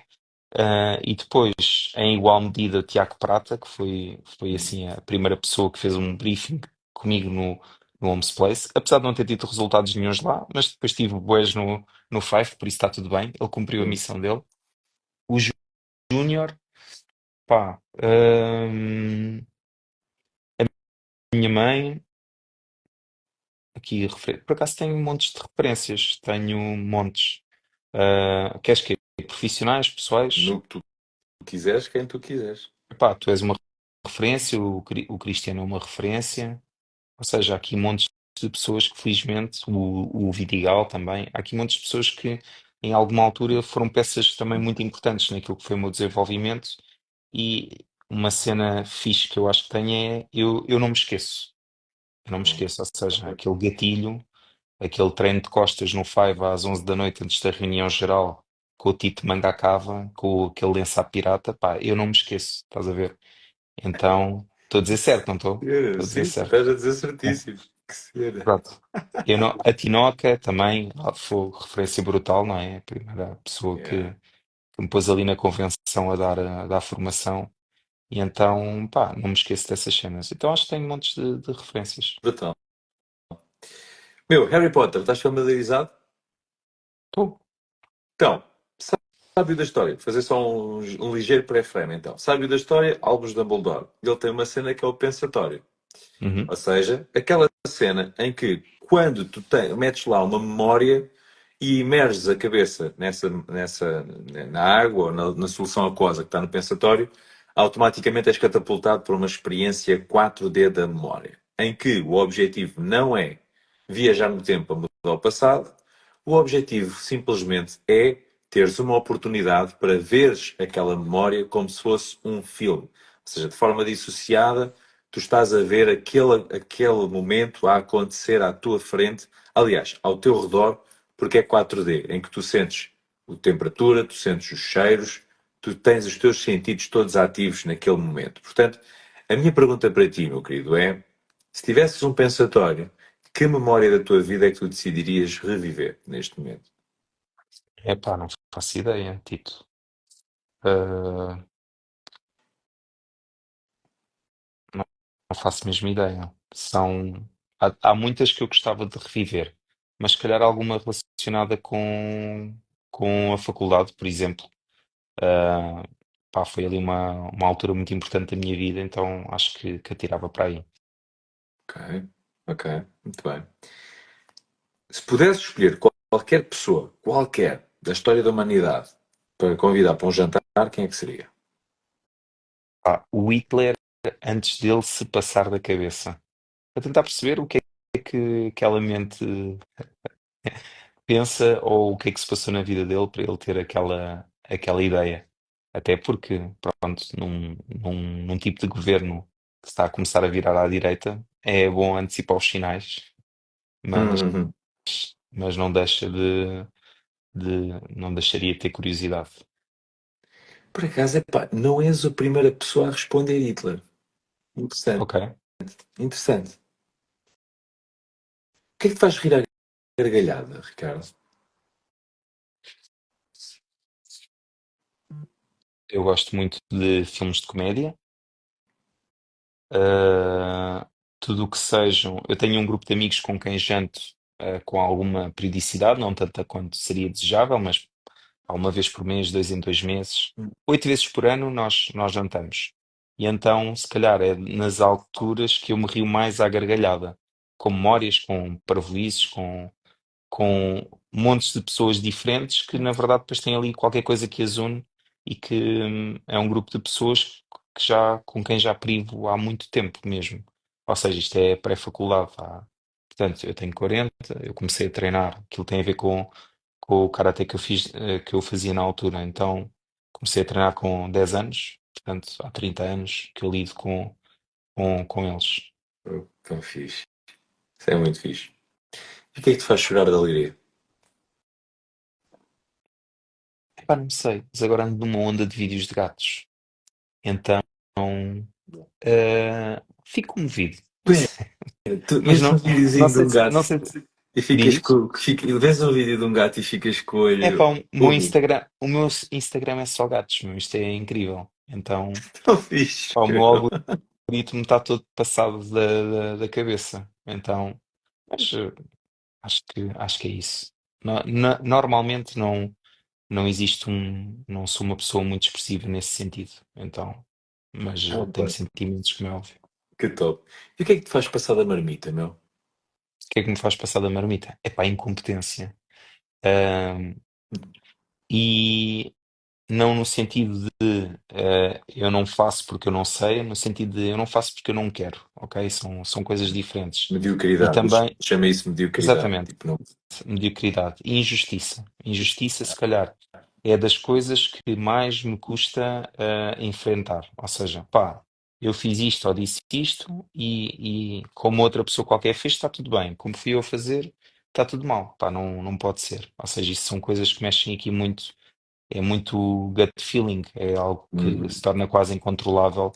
E depois, em igual medida, o Tiago Prata, que foi assim a primeira pessoa que fez um briefing comigo no Homes Place, apesar de não ter tido resultados nenhuns lá, mas depois tive boas no Five, por isso está tudo bem, ele cumpriu a Sim. missão dele. O Júnior, pá, a minha mãe, aqui, por acaso tenho montes de referências, tenho montes. Queres que profissionais, pessoais? No que tu quiseres, quem tu quiseres. Pá, tu és uma referência, o Cristiano é uma referência. Ou seja, há aqui montes de pessoas que, felizmente, o Vidigal também, há aqui montes de pessoas que, em alguma altura, foram peças também muito importantes naquilo que foi o meu desenvolvimento. E uma cena fixe que eu acho que tenho é eu não me esqueço. Eu não me esqueço, ou seja, aquele gatilho, aquele treino de costas no Five às 11 da noite antes da reunião geral, com o Tito Mangacava, com aquele lenço à pirata, pá, eu não me esqueço, estás a ver? Então, estou a dizer certo, não estou? Cena, Estou a dizer sim, certo. estás a dizer É. certíssimo. Que cena. Pronto. Eu não, a Tinoca também foi referência brutal, não é? A primeira pessoa Yeah. que me pôs ali na convenção a dar formação. E então, pá, não me esqueço dessas cenas. Então acho que tenho montes de referências. Brutal. Meu, Harry Potter, estás familiarizado? Tô. Então, sábio da história. Vou fazer só um ligeiro pré-frame, então. Sábio da história, Albus Dumbledore. Ele tem uma cena que é o pensatório. Uhum. Ou seja, aquela cena em que quando tu metes lá uma memória e imerges a cabeça na água ou na solução aquosa que está no pensatório, automaticamente és catapultado para uma experiência 4D da memória, em que o objetivo não é viajar no tempo a mudar ao passado, o objetivo simplesmente é teres uma oportunidade para veres aquela memória como se fosse um filme. Ou seja, de forma dissociada, tu estás a ver aquele momento a acontecer à tua frente, aliás, ao teu redor, porque é 4D, em que tu sentes a temperatura, tu sentes os cheiros, tu tens os teus sentidos todos ativos naquele momento. Portanto, a minha pergunta para ti, meu querido, é: se tivesses um pensatório, que memória da tua vida é que tu decidirias reviver neste momento? Epá, não faço ideia, Tito. Ah, não, não faço mesmo ideia. Há muitas que eu gostava de reviver, mas se calhar alguma relacionada com a faculdade, por exemplo. Ah, pá, foi ali uma altura muito importante da minha vida, então acho que atirava para aí. Ok, ok, muito bem. Se pudesse escolher qualquer pessoa, qualquer, da história da humanidade, para convidar para um jantar, quem é que seria? Pá, o Hitler antes dele se passar da cabeça. Para tentar perceber o que é que aquela mente pensa ou o que é que se passou na vida dele para ele ter aquela ideia. Até porque, pronto, num tipo de governo que está a começar a virar à direita, é bom antecipar os sinais, mas, Hum, mas não deixa não deixaria de ter curiosidade. Por acaso, epá, não és a primeira pessoa a responder Hitler. Interessante, Ok. interessante. O que é que te faz rir à gargalhada, Ricardo? Eu gosto muito de filmes de comédia. Uh, tudo o que sejam. Eu tenho um grupo de amigos com quem janto com alguma periodicidade, não tanta quanto seria desejável, mas há uma vez por mês, 2 em 2 meses, 8 vezes por ano nós jantamos. E então, se calhar, é nas alturas que eu me rio mais à gargalhada, com memórias, com parvoíces, com montes de pessoas diferentes que, na verdade, depois têm ali qualquer coisa que as une e que é um grupo de pessoas com quem já privo há muito tempo mesmo. Ou seja, isto é pré-faculdade. Portanto, eu tenho 40, eu comecei a treinar, aquilo tem a ver com o karatê que eu fiz, que eu fazia na altura. Então, comecei a treinar com 10 anos, portanto, há 30 anos que eu lido com eles. Oh, tão fixe. Isso é muito fixe. E o que é que te faz chorar de alegria? Epá, não sei, mas agora ando numa onda de vídeos de gatos. Então, fico comovido. Pois é, tu Mas vês um não, não videozinho de sei um se, gato não sei se e ficas diz. com. Vês um vídeo de um gato e ficas com o É pá, olho úmido. o meu Instagram é só gatos, meu, isto é incrível. Então, Tão fixe, pá, o meu meu. algoritmo está todo passado da cabeça. Então, mas acho que é isso. Normalmente não existe não sou uma pessoa muito expressiva nesse sentido. Então, mas Ah, tenho pá, sentimentos, como é óbvio. que top. E o que é que te faz passar da marmita, meu? O que é que me faz passar da marmita? É pá, a incompetência. Ahm, e não no sentido de eu não faço porque eu não sei, no sentido de eu não faço porque eu não quero, ok? São coisas diferentes. E Mediocridade. também, Chama isso mediocridade. exatamente, Tipo, não. mediocridade e injustiça. Injustiça, se calhar, é das coisas que mais me custa enfrentar. Ou seja, pá, eu fiz isto ou disse isto e como outra pessoa qualquer fez, está tudo bem. Como fui eu a fazer, está tudo mal. Pá, não pode ser. Ou seja, isso são coisas que mexem aqui muito. É muito gut feeling, é algo que Hum, se torna quase incontrolável,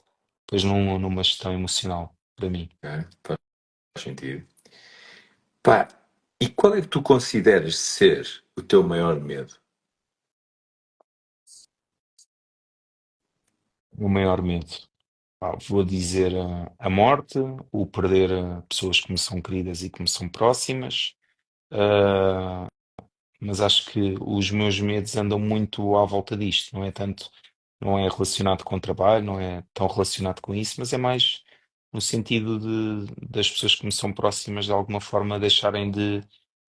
depois numa gestão emocional, para mim. ok, faz sentido. Pá, e qual é que tu consideras ser o teu maior medo? O maior medo. Pá, vou dizer a morte, o perder pessoas que me são queridas e que me são próximas, ah, mas acho que os meus medos andam muito à volta disto, não é tanto, não é relacionado com o trabalho, não é tão relacionado com isso, mas é mais no sentido das pessoas que me são próximas de alguma forma deixarem de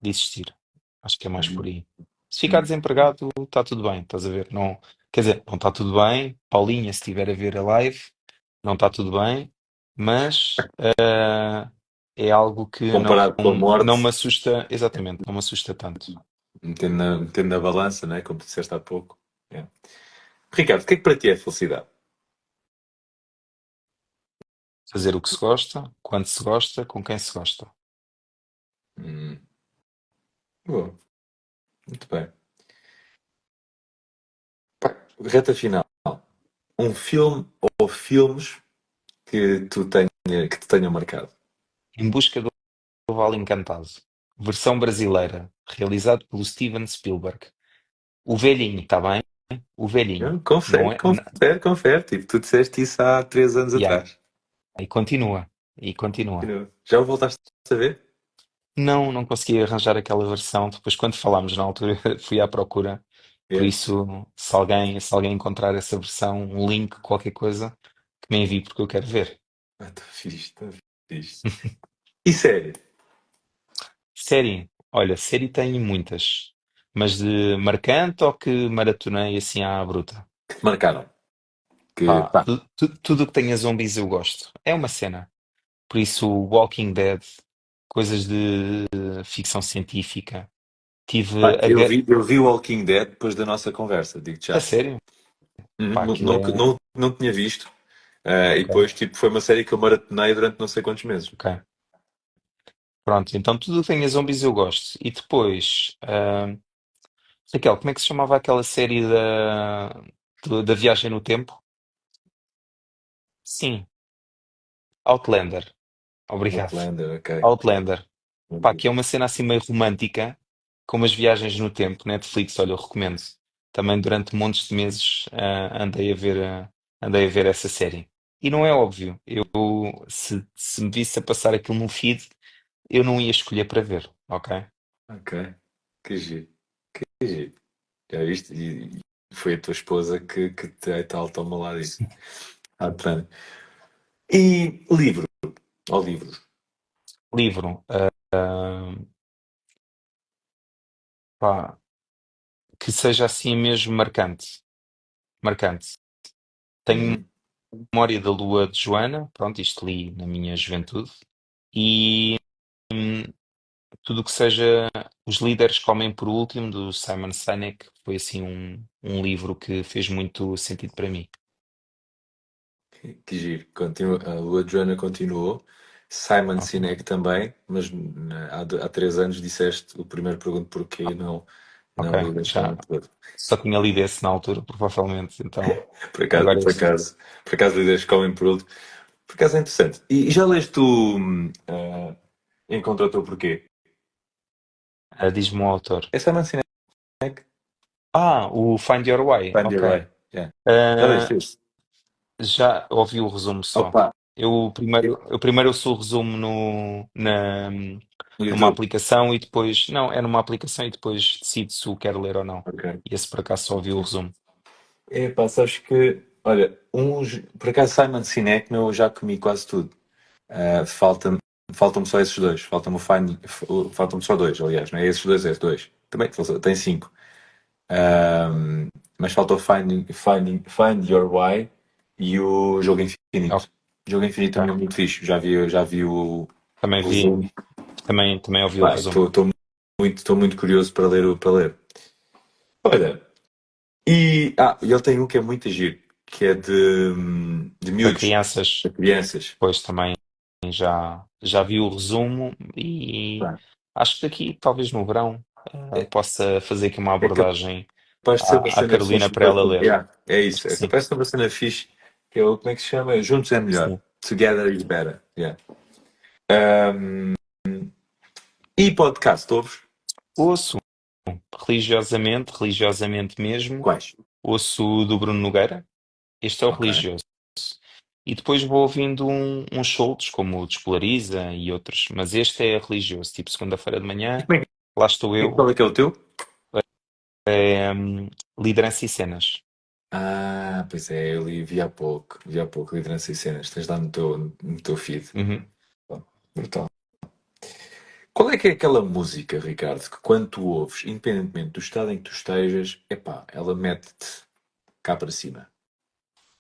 existir. Acho que é mais por aí. Se ficar Hum, desempregado, está tudo bem, estás a ver? Não, quer dizer, não está tudo bem. Paulinha, se estiver a ver a live, não está tudo bem, mas é algo que comparado com a não me morte, assusta, exatamente, não me assusta tanto. metendo na balança, né? Como tu disseste há pouco. É. Ricardo, o que é que para ti é felicidade? Fazer o que se gosta, quando se gosta, com quem se gosta. Hum, boa, muito bem. Pá, reta final. Um filme ou filmes que te tenham marcado. Em busca do Vale Encantado. Versão brasileira, realizado pelo Steven Spielberg. O velhinho, está bem? O velhinho. Não Confere, é? confere, confere. Tipo, tu disseste isso há 3 anos Yeah. atrás. E continua. E continua. Já o voltaste a ver? Não consegui arranjar aquela versão. Depois, quando falámos na altura, fui à procura. Por Yeah. isso, se alguém encontrar essa versão, um link, qualquer coisa, que me envie porque eu quero ver. Ah, está fixe, está fixe. E sério? Série. Olha, série tenho muitas. Mas de marcante ou que maratonei assim à bruta? Que te marcaram? Que, Pá, pá, tudo o que tenha zombies eu gosto. É uma cena. Por isso, Walking Dead, coisas de ficção científica. Tive pá, eu vi o Walking Dead depois da nossa conversa, digo-te a já. sério? Pá, Não, aquilo não, é. não tinha visto. E Ok, depois, tipo, foi uma série que eu maratonei durante não sei quantos meses. ok. Pronto, então tudo o que tenha zombies eu gosto. E depois, Raquel, como é que se chamava aquela série da. Da viagem no tempo? Sim, Outlander. Obrigado. Outlander, ok. Outlander. Pá, que é uma cena assim meio romântica, com umas viagens no tempo. Netflix, olha, eu recomendo. Também durante montes de meses andei a ver essa série. E não é óbvio, eu se me visse a passar aquilo no feed, eu não ia escolher para ver, ok? Ok. Que giro. Que giro. Já viste? E foi a tua esposa que te tal toma lá disso. Outlander. E livro, ou livros. Livro, pá, que seja assim mesmo marcante. Marcante. Tenho Uhum. memória da Lua de Joana, pronto, isto li na minha juventude. E tudo o que seja Os Líderes Comem por Último, do Simon Sinek, foi assim um livro que fez muito sentido para mim. Que giro. A Lua de Joana continuou. Simon Ok, Sinek também, mas há 3 anos disseste o primeiro pergunto porquê, ok, não ligas com já o todo. só tinha lido esse na altura, provavelmente, então Por acaso, agora por este. acaso, por acaso lidas comem por último. Por acaso é interessante. E já leste o Encontra o teu porquê? Diz-me o autor. É Simon Sinek? O Find Your Way, Find Your ok. Way. Yeah. Já leste Ah, isso? já ouvi o resumo só. Opa, eu, Eu primeiro ouço o resumo no numa YouTube. aplicação e depois. Não, é numa aplicação e depois decido se o quero ler ou não. Ok. E esse por acaso só ouvi o resumo. Epá, sabes que, olha, por acaso Simon Sinek, meu, eu já comi quase tudo. Faltam-me só esses dois. Faltam-me só dois, aliás, não é esses dois, é esses dois. Também tem cinco. Mas falta o Find Your Why e o Jogo Infinito. O Jogo Infinito também é Ok. muito fixe. Já vi Também o vi, resumo. também ouvi o Pá, resumo. estou muito curioso para ler. Olha, ele tem um que é muito giro, que é de Para miúdos, crianças, de crianças. depois também já vi o resumo e Pá, acho que daqui, talvez no verão, É, possa fazer aqui uma é abordagem capaz de ser uma à cena Carolina fixe para ela ler. Yeah, é Acho isso, que é sim. capaz de ser uma cena fixe, que é como é que se chama? Juntos é melhor. Sim. Together is better. Yeah. Um, e podcast, ouves? Ouço religiosamente mesmo, Quais? ouço o do Bruno Nogueira, este é o Ok. religioso. E depois vou ouvindo uns soltos, como o Despolariza e outros, mas este é religioso, tipo segunda-feira de E manhã, lá estou eu, qual é que é o teu? liderança e cenas. Pois é, vi há pouco, liderança e cenas, tens lá no teu feed. Uhum. Bom, brutal. Qual é que é aquela música, Ricardo, que quando tu ouves, independentemente do estado em que tu estejas, epá, ela mete-te cá para cima?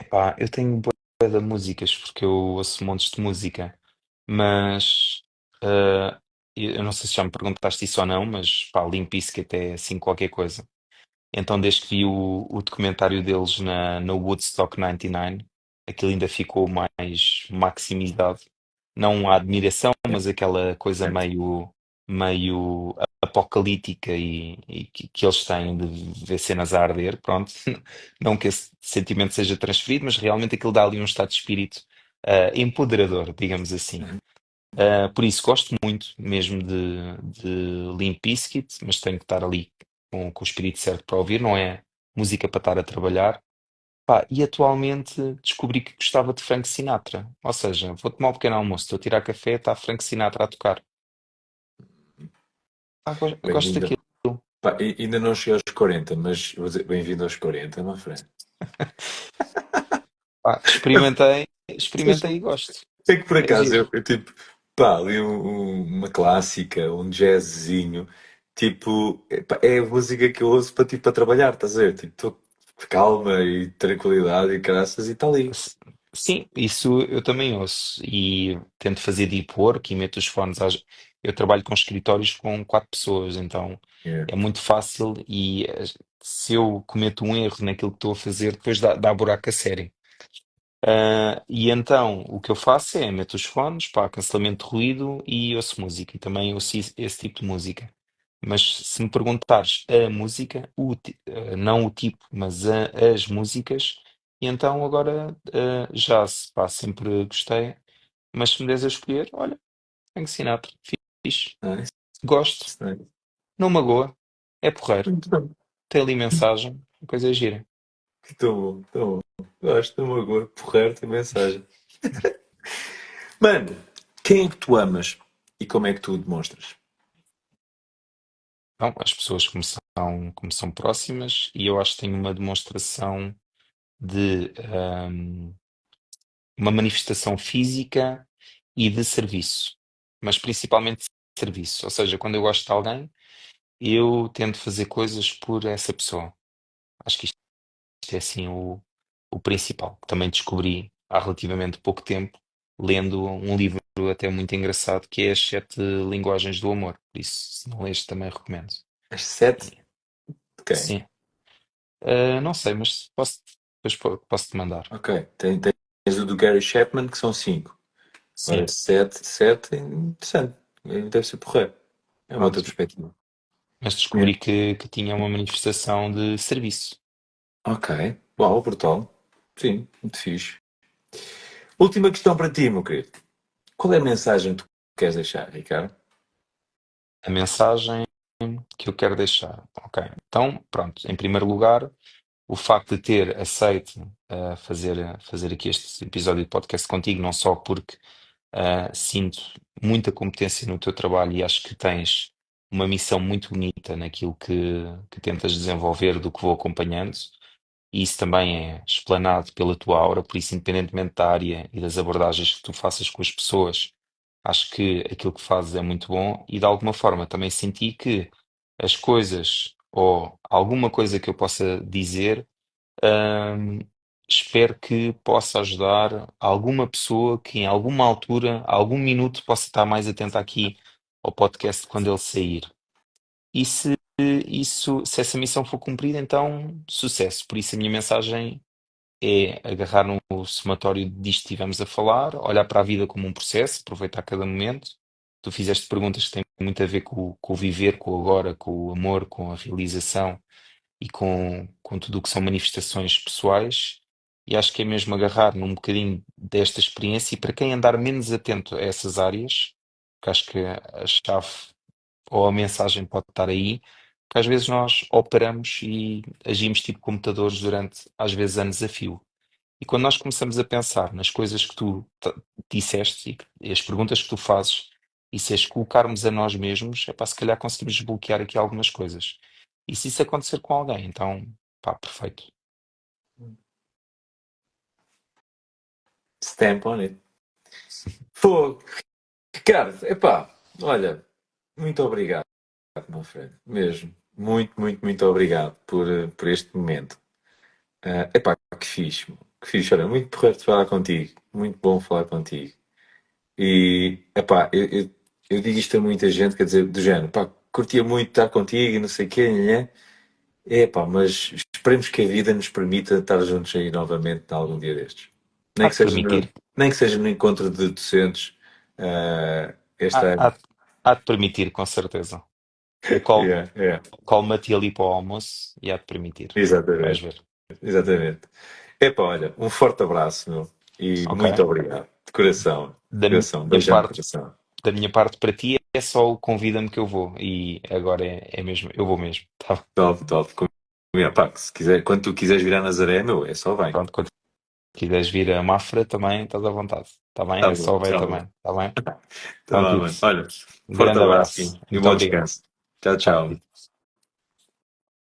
Pá, eu tenho bué de músicas, porque eu ouço montes de música, mas eh, eu não sei se já me perguntaste isso ou não, mas pá, Limp Bizkit é assim qualquer coisa. Então, desde que vi o documentário deles na Woodstock 99, aquilo ainda ficou mais maximizado. Não a admiração, Yeah, mas aquela coisa certo. meio apocalíptica e que eles têm de ver cenas a arder, pronto. Não que esse sentimento seja transferido, mas realmente aquilo dá ali um estado de espírito empoderador, digamos assim. Uhum. Por isso gosto muito mesmo de Limp Bizkit, mas tenho que estar ali com o espírito certo para ouvir, não é música para estar a trabalhar. Pá, e atualmente descobri que gostava de Frank Sinatra. Ou seja, vou tomar um pequeno almoço, estou a tirar café, está Frank Sinatra a tocar. Gosto Bem-vindo. daquilo. Pá, ainda não cheguei aos 40, mas vou dizer bem-vindo aos 40, my friend. Pá, experimentei e gosto. É que por É acaso giro. eu tipo, pá, ali uma clássica, um jazzzinho, tipo, epá, é a música que eu ouço para, tipo, para trabalhar, estás a ver? Tipo, estou de calma e tranquilidade e caraças e está ali. S- Sim, isso eu também ouço e tento fazer deep work e meto os fones. Eu trabalho com escritórios com 4 pessoas, então Yeah. é muito fácil e se eu cometo um erro naquilo que estou a fazer, depois dá buraco a sério. E então o que eu faço é meto os fones, pá, cancelamento de ruído e ouço música e também ouço esse tipo de música. Mas se me perguntares a música, não o tipo, mas as músicas, e então agora jazz, pá, sempre gostei. Mas se me des a escolher, olha, Frank Sinatra, fixe, Nice, gosto, nice. não magoa, é porreiro, Muito bem. tem ali mensagem, a coisa é gira. Tão bom, tão bom. Gosto de uma agora, porreiro, tem mensagem. Mano, quem é que tu amas e como é que tu o demonstras? Então, as pessoas que me são próximas, e eu acho que tenho uma demonstração de uma manifestação física e de serviço, mas principalmente de serviço. Ou seja, quando eu gosto de alguém, eu tento fazer coisas por essa pessoa. Acho que isto é assim o principal. Também descobri há relativamente pouco tempo, lendo um livro até muito engraçado, que é As Sete Linguagens do Amor. Por isso, se não leste, também recomendo. Às 7 E, de quem? sim. Não sei, mas depois posso-te mandar. Ok, tens o do Gary Chapman, que são 5. Ora, Sim, 7 interessante. Deve ser porreiro. É uma outra pronto. perspectiva. Mas Yeah. descobri que tinha uma manifestação de serviço. Ok, uau, brutal. Sim, muito fixe. Última questão para ti, meu querido. Qual é a mensagem que tu queres deixar, Ricardo? A mensagem que eu quero deixar. Ok, então, pronto. Em primeiro lugar, o facto de ter aceito fazer aqui este episódio de podcast contigo, não só porque sinto muita competência no teu trabalho e acho que tens uma missão muito bonita naquilo que tentas desenvolver, do que vou acompanhando, e isso também é explanado pela tua aura, por isso, independentemente da área e das abordagens que tu faças com as pessoas, acho que aquilo que fazes é muito bom e de alguma forma também senti que as coisas ou alguma coisa que eu possa dizer, hum, espero que possa ajudar alguma pessoa que em alguma altura, algum minuto, possa estar mais atenta aqui ao podcast quando ele sair. E se essa missão for cumprida, então sucesso. Por isso a minha mensagem é agarrar no somatório disto que estivemos a falar, olhar para a vida como um processo, aproveitar cada momento. Tu fizeste perguntas que têm muito a ver com o viver, com o agora, com o amor, com a realização e com tudo o que são manifestações pessoais. E acho que é mesmo agarrar num bocadinho desta experiência e para quem andar menos atento a essas áreas, que acho que a chave ou a mensagem pode estar aí, que às vezes nós operamos e agimos tipo computadores durante, às vezes, anos a fio. E quando nós começamos a pensar nas coisas que tu disseste e as perguntas que tu fazes, e se as colocarmos a nós mesmos, é para se calhar conseguimos desbloquear aqui algumas coisas. E se isso acontecer com alguém, então, pá, perfeito. Stamp on it. Fogo. Ricardo, epá, olha, muito obrigado, meu friend. Mesmo. Muito, muito, muito obrigado por este momento. Epá, que fixe, meu. Que fixe. Olha, muito porreiro de falar contigo. Muito bom falar contigo. E, epá, eu digo isto a muita gente, quer dizer, do género, pá, curtia muito estar contigo e não sei o quê, né? Epá, mas esperemos que a vida nos permita estar juntos aí novamente algum dia destes. Nem Há que de seja no, permitir. nem que seja no encontro de docentes, este Há, ano. há, há de permitir, com certeza. Eu colo, Yeah, yeah. colo-me-te ali para o almoço e há de permitir. Vais Exatamente, ver. exatamente. Epá, olha, um forte abraço, meu, e Ok? muito obrigado. De Da coração, minha beijão no parte, coração. da minha parte para ti é só o convida-me que eu vou. E agora é mesmo, eu vou mesmo. Tá? Top, top. Pá, se quiser, quando tu quiseres vir a Nazaré, meu, é só vem. Pronto, quando quiseres vir a Mafra também estás à vontade. Está bem? Tá É bom, só ver tá bom. também. Está bem? Então Então, vá, tudo. mano. Olha, Um forte grande abraço abraço. e um Muito bom obrigado. descanso. Tchau, Tá. tchau.